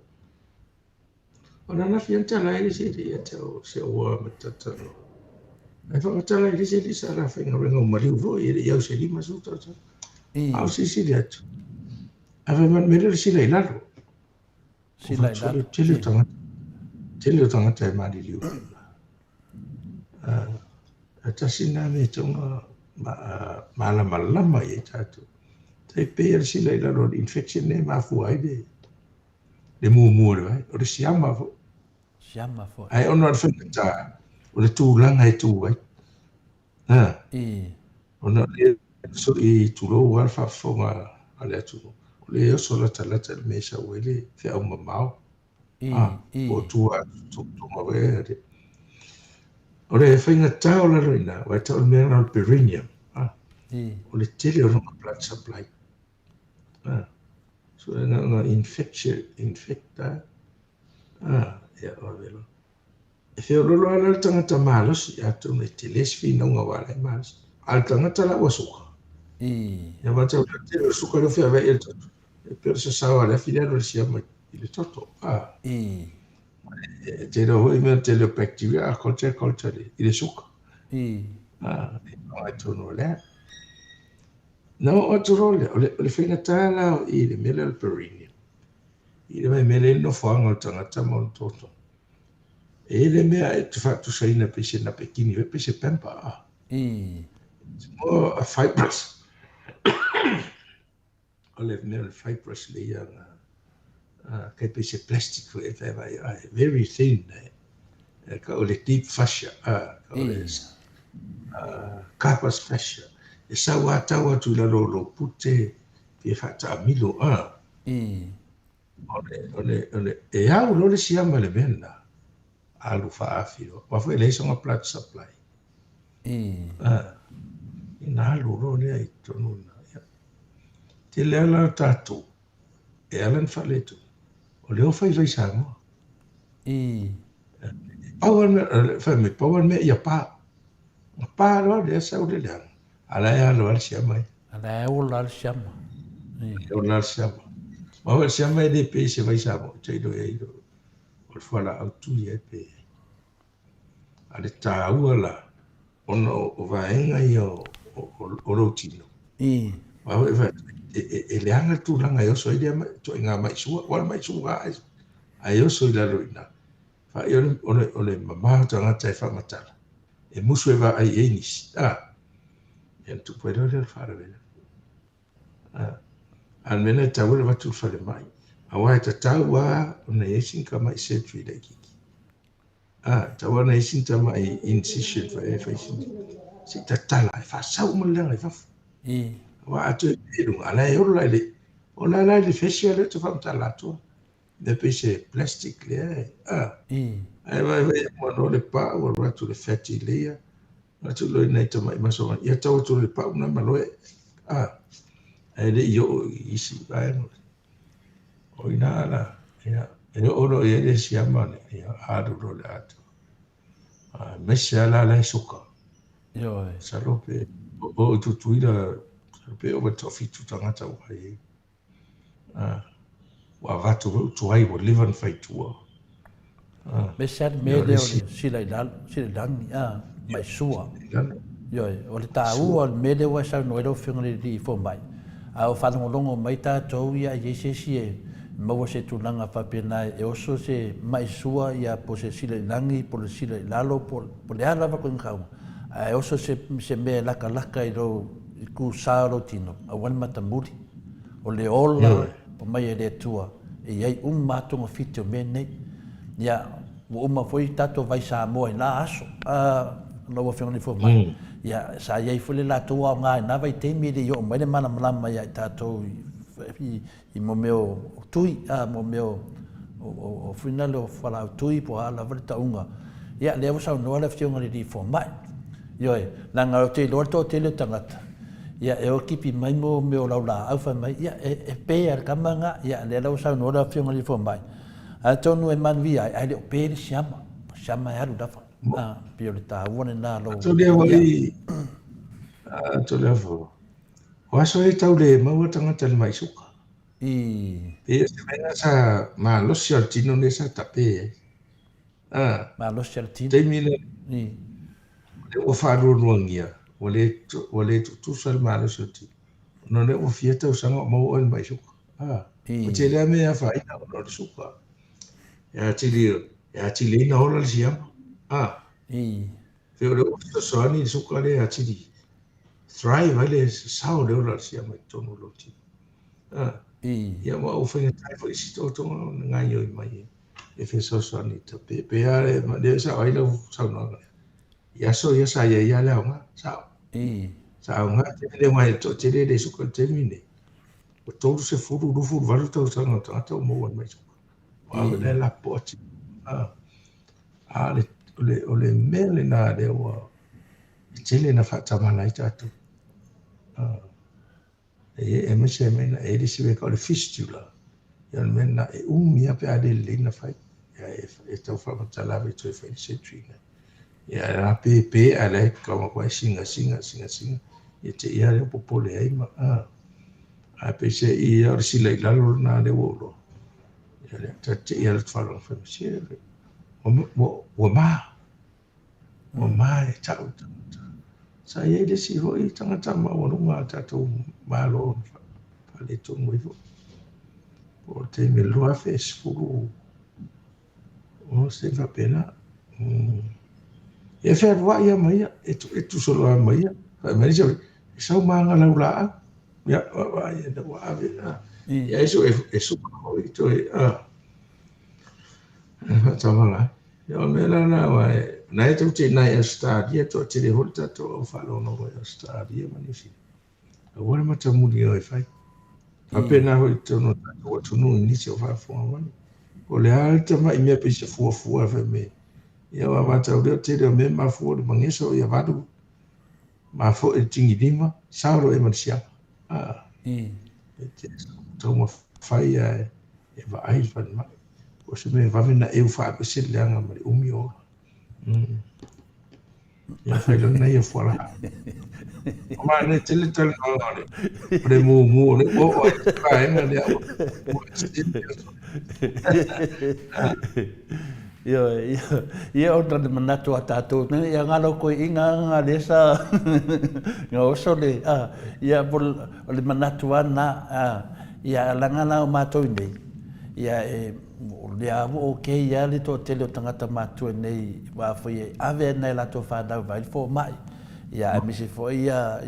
nana fiantala e se te se o matatano. Ai whakatala i rese li sa rafa inga renga o mariu vo i iau se lima su tata. Au si le atu. A whai man mera si lai laro. Si lai laro. Tele o tangata e mari liu. A tasina me tonga malama i tatu. Te pēr si lai laro infection ne mafu ai de. Le mua le vai. O le siama fo. Siama fo. Ai ono al whakata. O le tūlanga e tū ai. Ona le so I tulo wal fa fonga ale atu le yo sola tala tala me sa wele fe au mamau o tua tu ma vere ore fa inga tau la roina wa tau me na perinium o le tele o no blood supply so nga infecta ya o velo e fe o lo ala tangata malos ya tu me tele sfi no nga wala malos al tangata la wasuka ya va tau tele suka lo fe ave el per se sa la filiale lo sia mai il toto te lo hui me te lo bacteria culture il suka ai tu no le no o tu role o le fina tala I le mele al perini I le mai mele no fanga o tangata mo toto e le mea e te fatu saina pe se na pekini pe se pempa o a fibrous o le mele fibrous le ia kai pe se plastic ko e vai very thin ka o le deep fascia ka o le capas fascia e sa wa tawa tu la lo pute pe fata milo ole e au lo le siama le venda alu faafilo wa foi le songa blood supply ina alu lo le ai tonuna te le ala tatu e alan faletu o le o fai vai samo power me fa me power me ia pa lo le sa o le lang ala ya lo al siama ala o la siama o la siama ma o siama de pe se vai samo te do e do o fala au tu ye pe ale taua la ona o vaenga I o rotino ma o e le anga tulaga e oso ai lea to inga maisua wala maisua ai oso I la roina fa I ole mamā tagata e whamatala e musu e va ai e nisi e tu puede ole fara vele an mena tau le watu fale mai a wai ta tau a ona e sinka mai se tui le kiki tau ana e sinta mai incision fa e faisin si ta tala e fa sau malenga e fafu wa atu e lunga ala e ola le ona la le facial le tu whamatala atua le pese plastic le ai vai mo no le pa o watu le fatty layer watu lo nei tama I maso ia tau tu le pa una maloe ai le yo isi vai no o ina la ia e oro ia le siama ne ia adu lo le atu mesia la la suka yo salope o tu tuila salope o tofi tu tangata o ai wa vatu tu ai o live and fight tu me sat me le o sila lang mai sua yo o le tau o me le wa sa no ro fingali di fo mai a o fa longo mai ta to ia ye se si mo se tu langa fa pena e o so se mai sua ia po se sila langi po le sila lalo po le ala va con kau e o so se me la kalaka I ro ku sa ro tino a wan matamuri o le ola o mai le tua e ai matonga fitio me nei ia o uma foi tato vai Samoa na aso no wa fengi fo mai ia sa ia foi la tua nga na vai te mi yo mai le mana malama ia tato I mo meu tui mo meu o final o fala tui po ala volta unga ia le sa no la fengi di fo mai yo la nga te lo to te le tangata ia e o kipi mai mo meu la au fa mai ia e pe ar kamanga ia le la sa no la fengi di fo mai a tonu e man via ai le pere siama e alu dafa pio le tāua na lo to le wai to le vo wa so e tau le mau tangata le mai suka e se mena sa ma lo si altino ne sa tape ma lo sertino te mile o fa ro nuangia o le tu sal ma lo si no le o fieta o sanga mo o mai suka o te le me a fa ina o lo suka ya chili na ola le siama fe o le o so ani suka le a chili thrive ale sao le ola le siama tonu lo ti ia ma o fai tai fo isi to ngai yo mai e fe so ani ta pe ale ma le sa ai lo sa no ia so ia sa ia le nga sao Sa nga te le mai to te le suka te mine. O tolu se furu rufu valu tau sanga tangata o mauan mai suka. Wa le la poti. Ole mele na le wa tele na fatamana i tatu. E me se mena e le siwe ka le fistula. Ia mena e umia pe ade le na fai. Ia e tau whamatala ve toi fai se tuina. Ia la pe ale ka kwa singa. Ia te ia le popole ai ma. A pe se ia si le lalo na le wolo. Ia le te ia le tfalo fai se. O ma e tau. Sa ia le si hoi tangata ma wanunga tatou malo pale tongu i fo. O te me loa fe sfuru. O se fa pena. E fe roa ia mai e tu solo a mai. Fa mai se sau manga laula. Ya ia da wa ave. Ya eso e super hoi to e tamala. Ya me la na wa na e te na e stadia to te holta to fa lo no e stadia manisi. Ora mata muri o fai. Apena hoi to no to to no ni se fa fo wan. O le alta mai me pe se fu fa me. Ya wa mata o te me ma fu de mangiso ya vadu. Ma fo e tingi dima sauro e mansia. To mo fai e va ai fa ma. O se me va vena e fa pe se le anga ma umi o. Ya fai lo na ia fora. Ma ne tele tele ngale. Pre mu ne o ai na le. Ia o tana manatu a tātou, ia ngalo koe inga ngā lesa, ngā oso le, ia o le manatu ana, ia langana o mātou nei, ia le awo o ke ia le tō tele o tangata mātou nei, wāwhoi ave nei lato whānau vai, fō mai, ia misi fo ia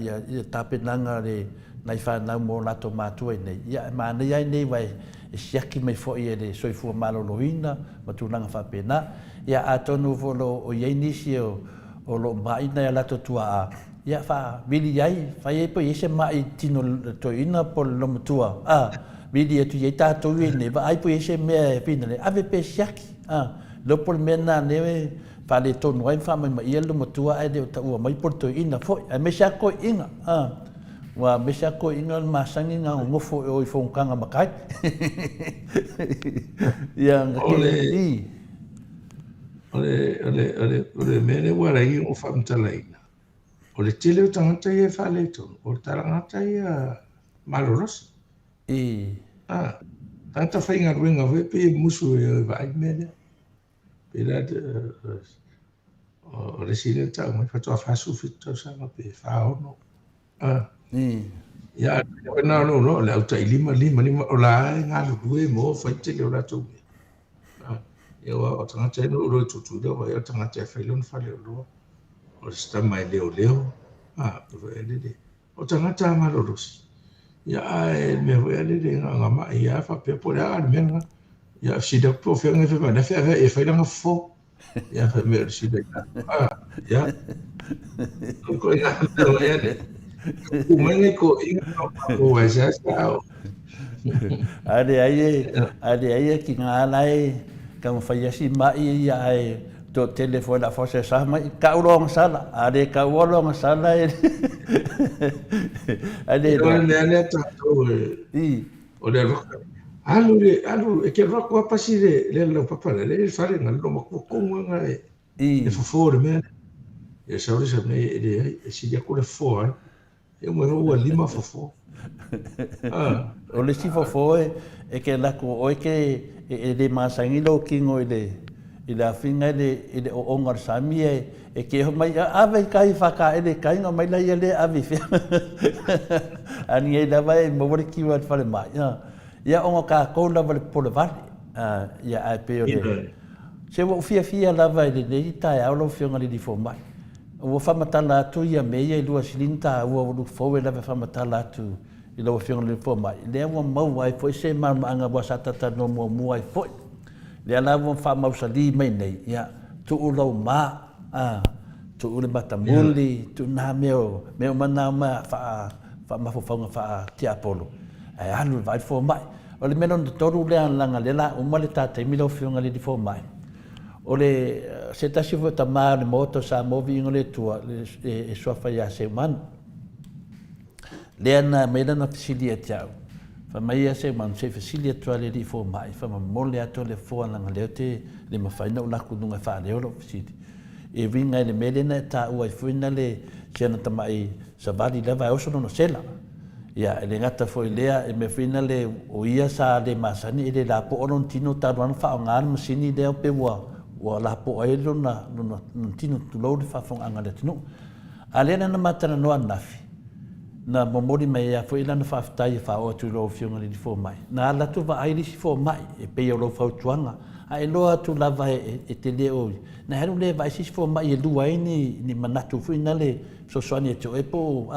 tāpenanga le nei whānau mō lato mātou nei, ia mānei ai nei vai, e siaki mai fo ia le soifua maloloina ma tunanga whapena. Ia atonu folo o iei nisi o lo maina ia lato tua a. Ia wha vili iai, whai e po i se mai tino to ina po lo matua. Vili e tu iei tātou i ne, ai po i se mea e pina le, ave pe siaki. Lopo le mena newe, wha le tonu ai wha mai ma ia lo matua ai leo ta ua mai po to ina fo, ai me siako inga. Wa mesa ko inga masangi nga ngofo o i fongkanga makai. Yang ole mene wala i o famtalaina. Ole tele o tangata i e whaleton, o tarangata i a maloros. Tanta whainga ruenga wepe musu e vai mene. Pera o le sile tau mai whatoa whasu fito sama pe whaono. Ya, no, le auta lima o la nga lu mo faite le la tu. Ya wa tanga te no ro tu de wa ya tanga te failon fa le lo. O sta mai leo. Pro ele. O tanga ta ma lo ros. Ya me voy a le nga ma ya fa pe po ya me nga. Ya si de po fe nga fe ma na fe e fa nga fo. Ya fa me si de. Ya. Ko ya no ya. Umane ko inga ko wasa sao. Ade ai ki ngā lai ka mwhaiasi mai ia ai tō telefona fose sa mai ka uronga sala. Ade ka uronga sala e. Ade o le tatou o le roka. Alu e ke roka wa pasi le lo papala le fare nga lo makukonga nga e fofore me. E sauri sa me e si ya ko le fo ai. E mo ua lima fofo. O le si fofo e ke lako o ke e le masangi lo kingo i le afinga i le o ongar sami e ke ho mai ave kai whaka e le kai ngā mai lai le ave whia. Ani e lawa e mawari kiwa at whare mai. Ia onga ka kouna wale pole wale. Ia ai peo le. Se wo fia lawa e le nei tai aulo whionga li fo mai. Ua whamatala atu ia meia i lua silinta ua ulu fau e lawe whamatala atu i lawa whionga li fo mai. Lea ua mau ai fo se anga wa satata no mua ai fo. Lea la ua whamau sa li mai nei. Ia tu ulau maa. tu ule matamuli, tu nā meo mana ma wha mawhawhaunga wha te apolo. Ai alu vai fō mai. O le meno toru lea langa le la umale tātai milo whiunga le di fō mai. O le se tasi fo tamā le moto sa movi ingo le tua e soafa ia se manu. Lea na meila na fisili e tiau. Fa mai ia se manu se fisili e tua le di fō mai. Fa ma mole ato le fōa langa leo te le mawhaina o laku nunga wha leo lo fisili. E vinga le mele na ta ua i fuina le siana tamai sa vali lewa e osono no sela. Ia, e le ngata fo i lea e me fuina le o ia sa le masani e le la po onon tino taruana wha o ngāna masini leo pe ua la po e lona tino tulou le whawhonga anga le tino. A lea na matana noa nafi. Na momori mai ea fo ilana whawhtai e wha o atu loo whiunga li fo mai. Na latu wa airisi fo mai e pe o loo whautuanga. A e loa atu lava e te leo. Na heru le vai sisi fo mai e lua e ni manatu fuina le so soani e teo e po.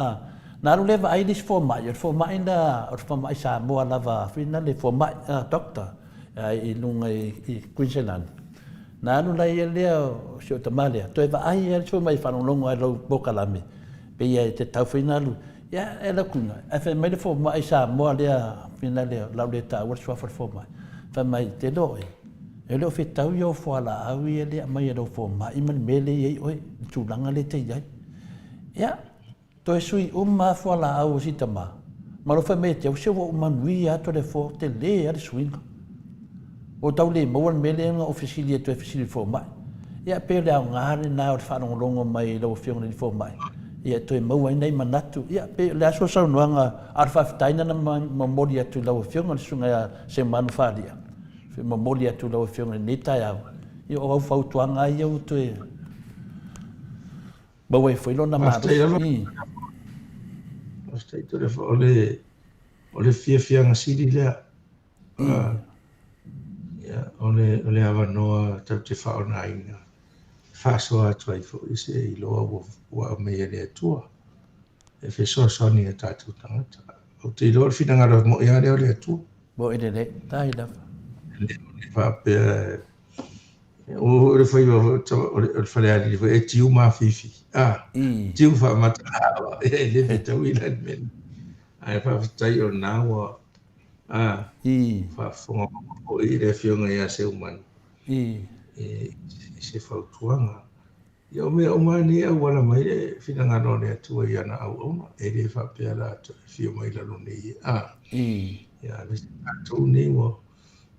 Na heru le vai airisi fo mai. Fo mai na fo mai Samoa lava fuina le fo mai doctor i lunga i Queensland. Na heru lai e leo si o tamalea. To e va ai e so mai whanongongo e lau bokalame. Pe ia e te tau fuina lu. Ia e la kuna. E wha mai le fo mai Samoa lea fuina leo lau le ta ua suafa fo mai. Wha mai te loe. E leo whetau i o whala au i e lea mai e lau fō mai man mele i ei oi, tūlanga le te iai. Ia, to e sui ma whala au o sita ma. Ma lo wha me te au se wa umanui ato le fō te le a le suinga. O tau le mauan mele nga ofisili e to e fisili fō mai. Ia pe le au ngāre nā o le whanongongo mai lau whionga le fō mai. Ia to e maua nei manatu. Ia pe le aso sau nuanga arwhawhitaina na mamori atu lau whionga le sunga se manu whalia. Mamoli atu lau whionga ni tai au. I o au whautuanga i au tu e. Bawa e whailo na maru. Astai tu le o le whiawhianga siri lea. O le awa noa tau te whaona inga. Whasoa atu ai fo ise i loa ua mea le atua. E whesoa soni e tātou tangata. O te iloa whinangara mo ia leo le atua. Bo e le tai dawa. O le fai o le fai ali e tiu ma fifi tiu fa mata e le vetau i lan men ai fa tai o nawa fa fonga o i le fionga ia se umani se fa tuanga yo me o mani e wala mai le finanga no le tu ia na au e le fa pe ala to fio mai la luni ya le tu ni wo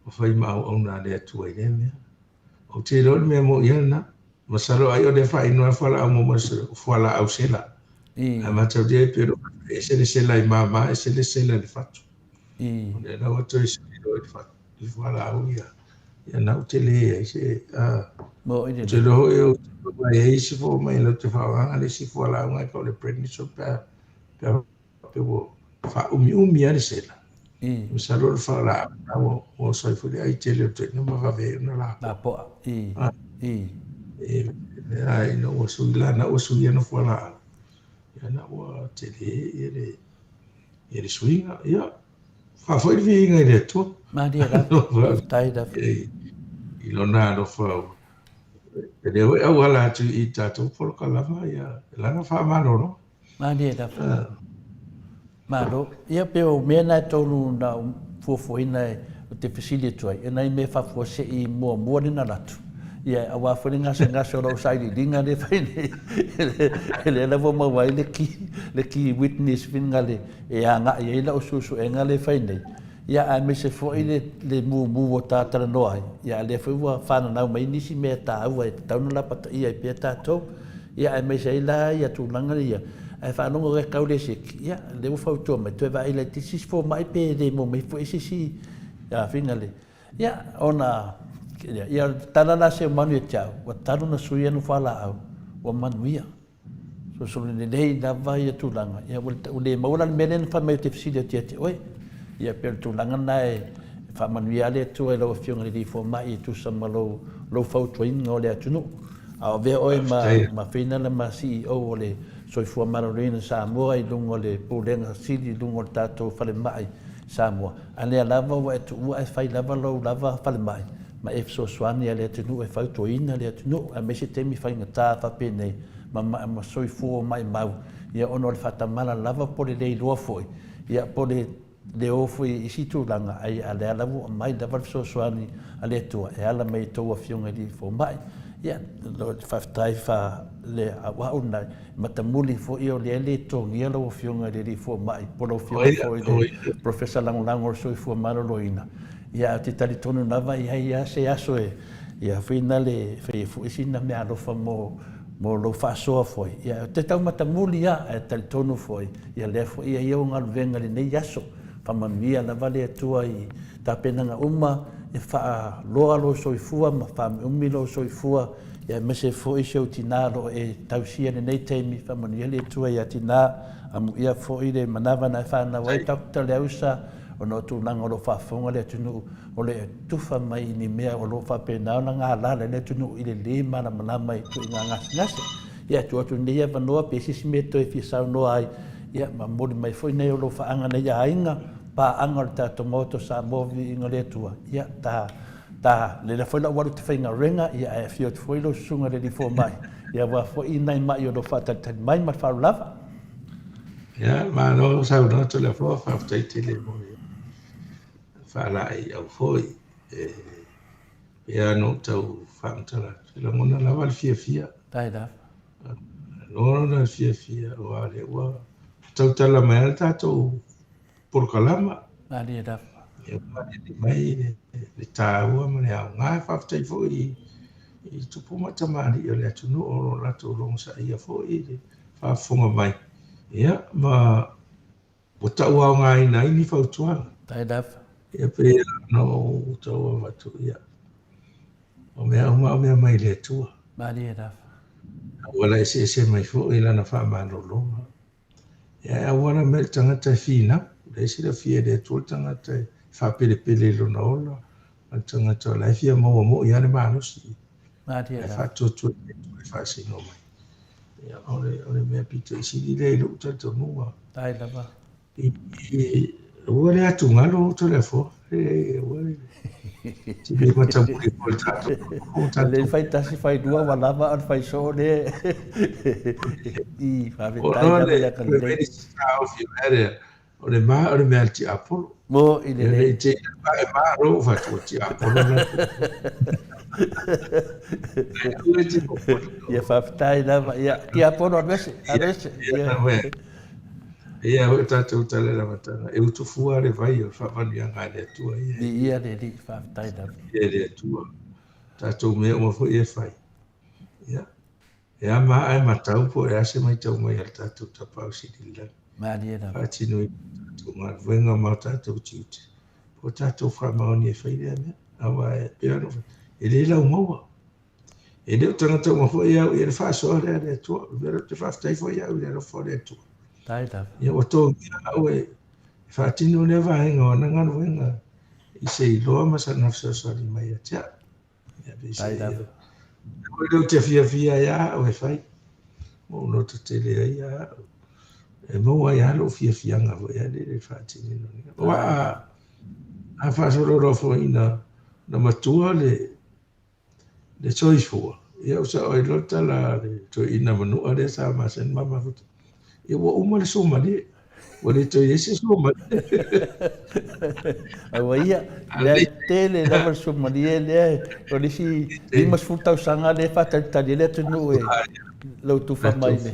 o fai mau o na le atu ai le mea. O te roi mea mo iana, masaro ai o le fai noa whala au mo whala au sela. A matau de pero e se le sela i mama, e se le sela le fatu. O le lau atu e se le roi fatu, i whala au ia. Ia nau te le e se, te roho e o te mai e isi fo mai lau te whaoanga le si whala au ngai kau le preniso pia wo wha umi a le sela. Masalo le whala au o saifuri ai te leo te numa whawe una la. La poa, Ai no o sui la na o sui ana whala au. Ia na o te le e le suinga, ia. Whawhoi vi inga i le tua. Mahdi ala, tai da. I lona alo whau. E leo e au ala atu i tātou poloka lava, ia. Langa whamaro no. Mahdi ala. Malo, ia pe o mena tonu na fuafuina o te fisili tuai. E nei me whafua se i mua ni na ratu. Ia awa whani ngasa o rau sairi ringa le whaine. Ele lawa mawai le ki witness vinga le e anga i eila o susu e nga le whaine. Ia a me se fwoi le mu o tātara noai. Ia le whaiwa whana nau mai nisi mea tā aua e tauna la pata ia i pia tātou. Ia a me se eila ia tūlanga ia. Ai whanonga re kaure seki. Ia, le whautua mai. Toi wa ila te sis fo mai pe le mo mai fo sisi. Ia, whina le. Ia, ona, ia, talala se manu e tiao. Wa taru na sui anu whala au. Wa manu ia. So le nei na vai e tūlanga. Ia, ule mauran meren wha mai te fisili o tia te oe. Ia, pero tūlanga na e wha manu ia le tua e lau whionga le fo mai e tu sama lau whautua inga o le atunu. A o vea oe ma whina na ma CEO o le soifua marorina Samoa i lungo le pulenga sili lungo le tātou whale mai Samoa. A lea lava wa e tu ua e whai lava lau lava whale mai. Ma e fso swani a lea tunu e whautoina lea tunu a mese temi whainga tā whape nei ma soifua mai mau ia ono le fatamala lava po le leilua foi ia po le ofo i situlanga ai a le alavu mai lava fesoasoani a le atua e ala mai tou afioga i lifo mai ia lo faafetai fa le auau nai matamuli foʻi o lea le togia lau afioga i le lifo mai po lau afioga foi le profesa lagolago o le soifua maloloina ia te talitonu lava ia se aso ia faina le faifuʻisina mea alofa mo lou faasoa foi ia te taumatamuli ia e talitonu foi ia lea foʻi ia o galuega lenei aso faamanuia lava le atua i tapenaga uma e faaloa lo soifua ma faamiumi lo soifua ia mese foʻi seu tinā loo e tausia lenei taimi faamanuia le atua iā tinā amuia foʻi le manava na e fanau ai takota le ausa ono tulaga o loo faafoga le atunuu o le tufa mai i ni mea o loo faapena ona galala le atunuu i le lē malamalama i tuuiga gasegase ia tuatu nei ia vanoa pe sisi mea toe fiasaunoa ai ia ma moli mai foʻi nei o loo faaga nei aiga paaga o le tatou moto Samoa viiga le atua ia ta le foi lau walu te whaingarenga ia e fio te foi lo sunga le lifo mai ia wa foi nai mai o lo whatatani mai ma whaulava ia ma no sau no to le fo whaftai te le mo whalai au foi ia no tau whamtara la mona la wal fia tai da no na fia o ale wa tau tala mai tatou por kalama ali da mai le tāua ma le au ngā whaftai fōi i tupu matamari o le atunu o la tō longa sa ia fōi le whafonga mai. Ia, ma o tau au ngā ina ini whautuanga. Tai daf. Ia pe no tau au watu ia. O mea mai le tua. Mari e daf. Wala e se mai fōi lana whamano longa. Ia, wala me tangata whina. Le si la fia le tua tangata whapele lona ola. Tanga tō lai fia mo i ane manusi. Mari e E daf. whatotu e whasino mai. Ia, ole mea pita i siri le ilu tato nua. Tai dava. Ua le atu ngalo to le fo. Ua ti me matamuri ko tato. Le fai tasi fai dua walava an fai so le. I fa O tai no dava le ya kan le. vedi sa o fi ere. Ole mea ti apolo. Mo i le Le le. te ma ro fa ti apolo na. Ia fa tai dava ia ti apono avese. Ia o tatou tale la matanga. E utu fua le vai o whawani anga le atua. Ia le li fa tai dava. Ia le atua. Tatou mea o mafo e whai. Ia. E a maa e matau po e ase mai tau mai al tatou tapau sidila. Mari e dava. Patino i tatou maa venga mau tatou tiute. Po tatou whamaoni e whai lea mea. Awa e peano whai. E le lau maua. E leo tangata o mafo e au i le whaasoa lea le atua. Vera te whaftai fo i au le rofo le atua. Tai dava. Ia o tō mea au e whaatino le vahenga o nanganu wenga i se i loa masa nafsasari mai a tia. Ia pe se Tai dava. o leo te fia ia au e whai. Mo no te tele ai a e moa ia lo fia nga vo ia le whaatino ni. O a whaasoro rofo ina na matua le choice fua. Ia usa o i lota la le to ina manua le sa masen mama futu. Ia wa uma le soma le. Wa le to yese soma. Awa ia, le tele lava Somalia le, o le si limas futau sanga le whatatari le tunu e lau tuwha mai le.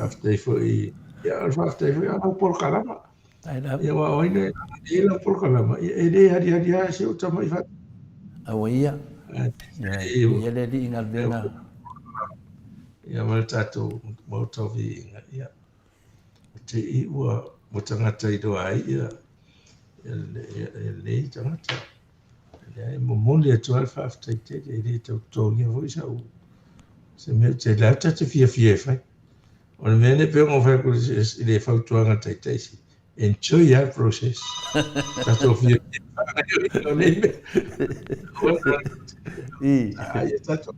After for ia after for ia por kalama. Tai dava. Ia wa oine ia por kalama. E le hari se o tama i fa. Awa ia, ia le li ingal vena. Ia mal tatou mo tovi ia. Te i ua mo tangata i doa ai ia. Le tangata. Ia mo moli atu alfa after te le tau tongi a voi sau. Se me te lata te fia fai. O le mene pe mo fai ko le fau tuanga tai si. Enjoy your process. Tatou fia fai. Ia tatou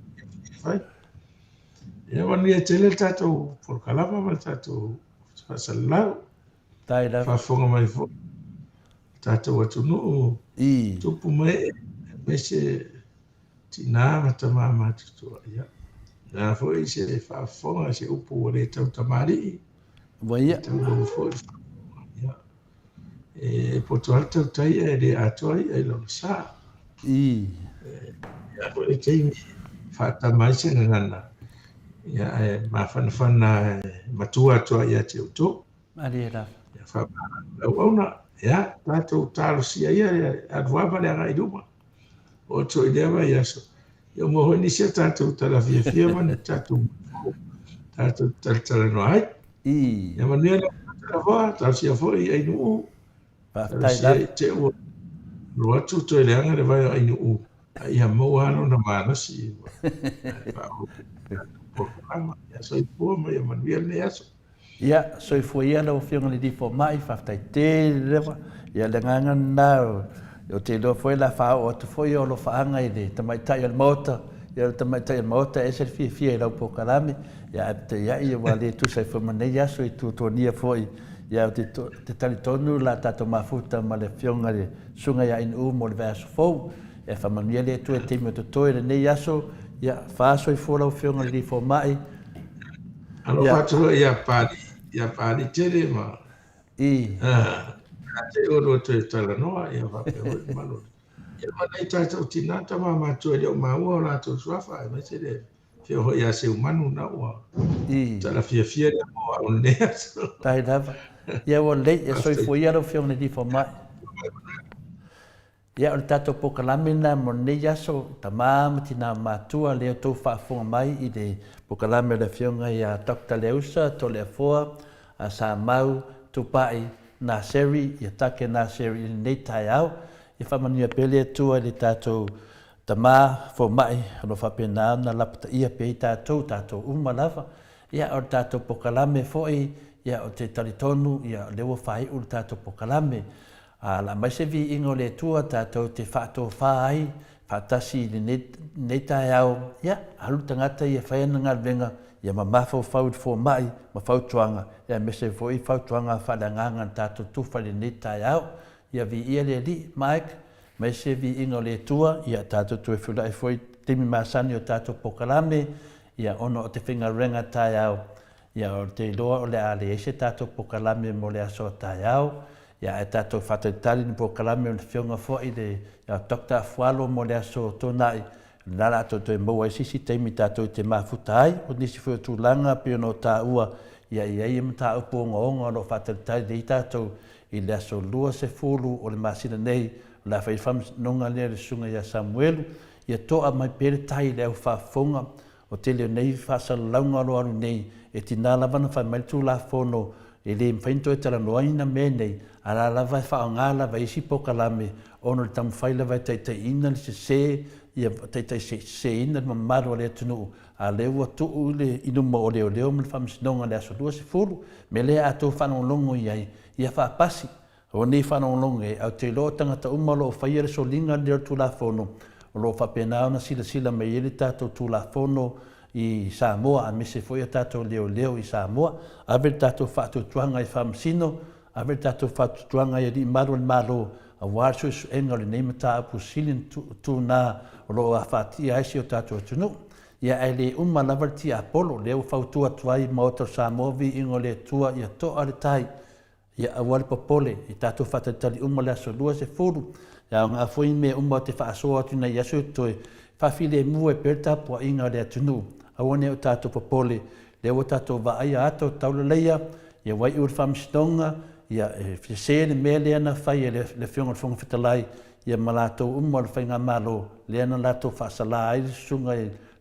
fai. Ia wani e tele tatou por kalama ma tatou fasalau. Tai dava. Whafonga mai fo. Tatou atunu tupu mai me se tina matama matutua ia. Na foi se whaafonga se upu o le tau tamari. Waia. Tau lau foi. E poto al tau tai e le atoi e lo sa. Ia foi e teimi whaatamai se ngana. Ia e mawhanawhana matua atoa ia te uto. Ariera. Ia whaapara. Lau auna, ia, tātou tālo sia ia, aduaba le anga iduma. O to i lewa ia so. Ia moho ni sia tātou tala fia man, tātou tala no ai. Ia manuia la tala wha, tāu sia fwoi ai nuu. Tāu sia i te ua. Roa tu to i le anga le vai ai nuu. Ia mau ano na manasi. Ia so i pua mai ia manuia le aso. Ia, so i fwoi ala o whionga ni di fo mai, whaftai te lewa. Ia le nganga nao. O te loa fwoi la whao o te fwoi o lo whaanga i le tamaitai al mota. Ia tamaitai al mota e ser fia i lau po karame. Ia te iai wa le tu sai whamanei aso i tu tonia fwoi. Ia te tali tonu la tato mafuta ma le whionga le sunga ia in mo le vea fou. Ia whamania le tu e te mio toi le nei aso. Ia whaaso i fwoi lau whionga li fo mai. Alo whatua ia pāri tere ma. Te oro te tala noa ia wape hoi malo. Ia mana i tātou tinata ma mātua leo maua o rātou suafa e mai se le whio hoi a se umanu na ua. Tala fia le moa o nea. Tai lava. Ia o lei e soi fwoi alo whionga li fo mai. Ia o le tātou pokalamina mo nei aso ta māmati nā mātua leo tau whaafonga mai i le pokalame le whionga ia Dr. Leusa to le afoa a sa mau tupai nā seri ia take nā seri i nei tai au i whamania pele atua le tātou ta mā fo mai no whapena na lapata ia pe i tātou umalava ia o le tātou pokalame foi ia o te talitonu ia lewa whai o le tātou pokalame. La mai se vi ingo le tua tātou te whātou whai, whātasi le nei tai au, ia, halu tangata ia whaena ngā venga, ia ma mawhau whau fo mai, ma whau tuanga, ia me se fo i whau tuanga whananganga tātou tuwha le nei tai au, ia vi ia le li, Mike, mai se vi ingo le tua, ia tātou tue whila e fwoi temi māsani o tātou pokalame, ia ono o te whinga renga tai au, ia o te loa o le ale ese tātou pokalame mo le aso tai au, ia e tātou whataitari ni pokalame o le whionga fwoi le Dr. Afualo mo le aso tonai, nara ato te maua e sisi teimi tātou te mafuta ai, o nisi fwoi tūlanga pio no tā ua, ia i mta upo onga lo whataitari le i tātou i le aso lua se fulu o le masina nei, la whai whamnonga le sunga ia Samuelu, ia toa mai pere tai le au whafonga, o te leo nei whasalaunga lo alu nei, e tina lavana whai maitu la whono, e le mwhainto e tala noaina me nei, a la lava e whao ngāla vai isi pokalame, ono le tamu whaila vai teitai ina li se ia teitai se ina ma maro le atunu, a leo atu le inuma o leo me le whamsinonga le aso lua se furu, me lea ato whanonglongo iai, ia whaapasi, o nei whanonglongo e, au te loa tangata umalo o whaiere so linga leo tu la whono, o lo whapenao na sila me ele tātou tu la whono, i Samoa, a mese foi a tātou leo i Samoa, aver tātou whātutuanga i whamsino, aver tātou whātutuanga i maro le maro, a wārsu isu enga le neima tā apu silin tū nā o lo a whātia aisi o tātou tunu. Ia e le lavar ti Apollo, leo whautua tuai maoto Samoa vi ingo le tua ia toa le tai, ia awale popole, i tātou whātatali le aso lua se furu, ia ngā fwoi me te whaasoa tuna i aso toi, whawhile mua e pertapua inga le atunu. Awane o tātou popole, leo o tātou waaia ato taula leia, ia wai ur whamsidonga, ia whiasere mea leana whai e le whionga whonga whitalai, ia malatou le whainga malo, leana latou whaasala airi sunga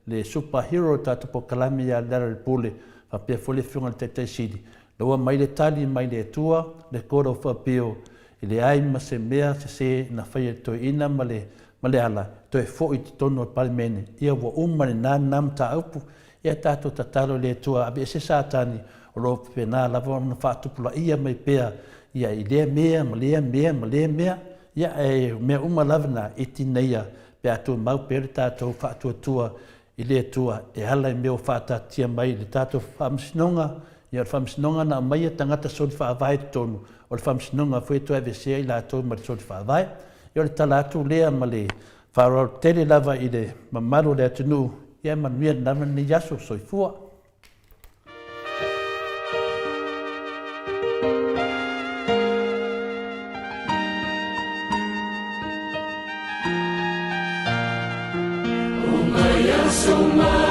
le superhero tātou pokalame ia lera le pule, whapea fole whionga le teitei siri. Loa mai le tali, mai le tua, le kora o whapeo, i le ai ma se mea se na whai e toi ina ma le ala, toi fo i tono palimene, ia wa le nā nam tā upu, ia tātou tatalo le tua, abe se sātani, o lo pena lava na whaatupula ia mai pea, ia i lea mea, ma lea mea, ia e mea lavana i tineia, pe atua mau pere tātou whaatuatua i lea tua, e hala i mea o whaatatia mai, le tātou whamsinonga, ia le whamsinonga na mai a tangata sori whaavai tonu, o le whamsinonga whetua e vesea i la tonu ma le sori whaavai, ia le tala atu lea ma le whaarau tere lava i le mamaro le atunu ia manuia nana ni yaso soifua. So much.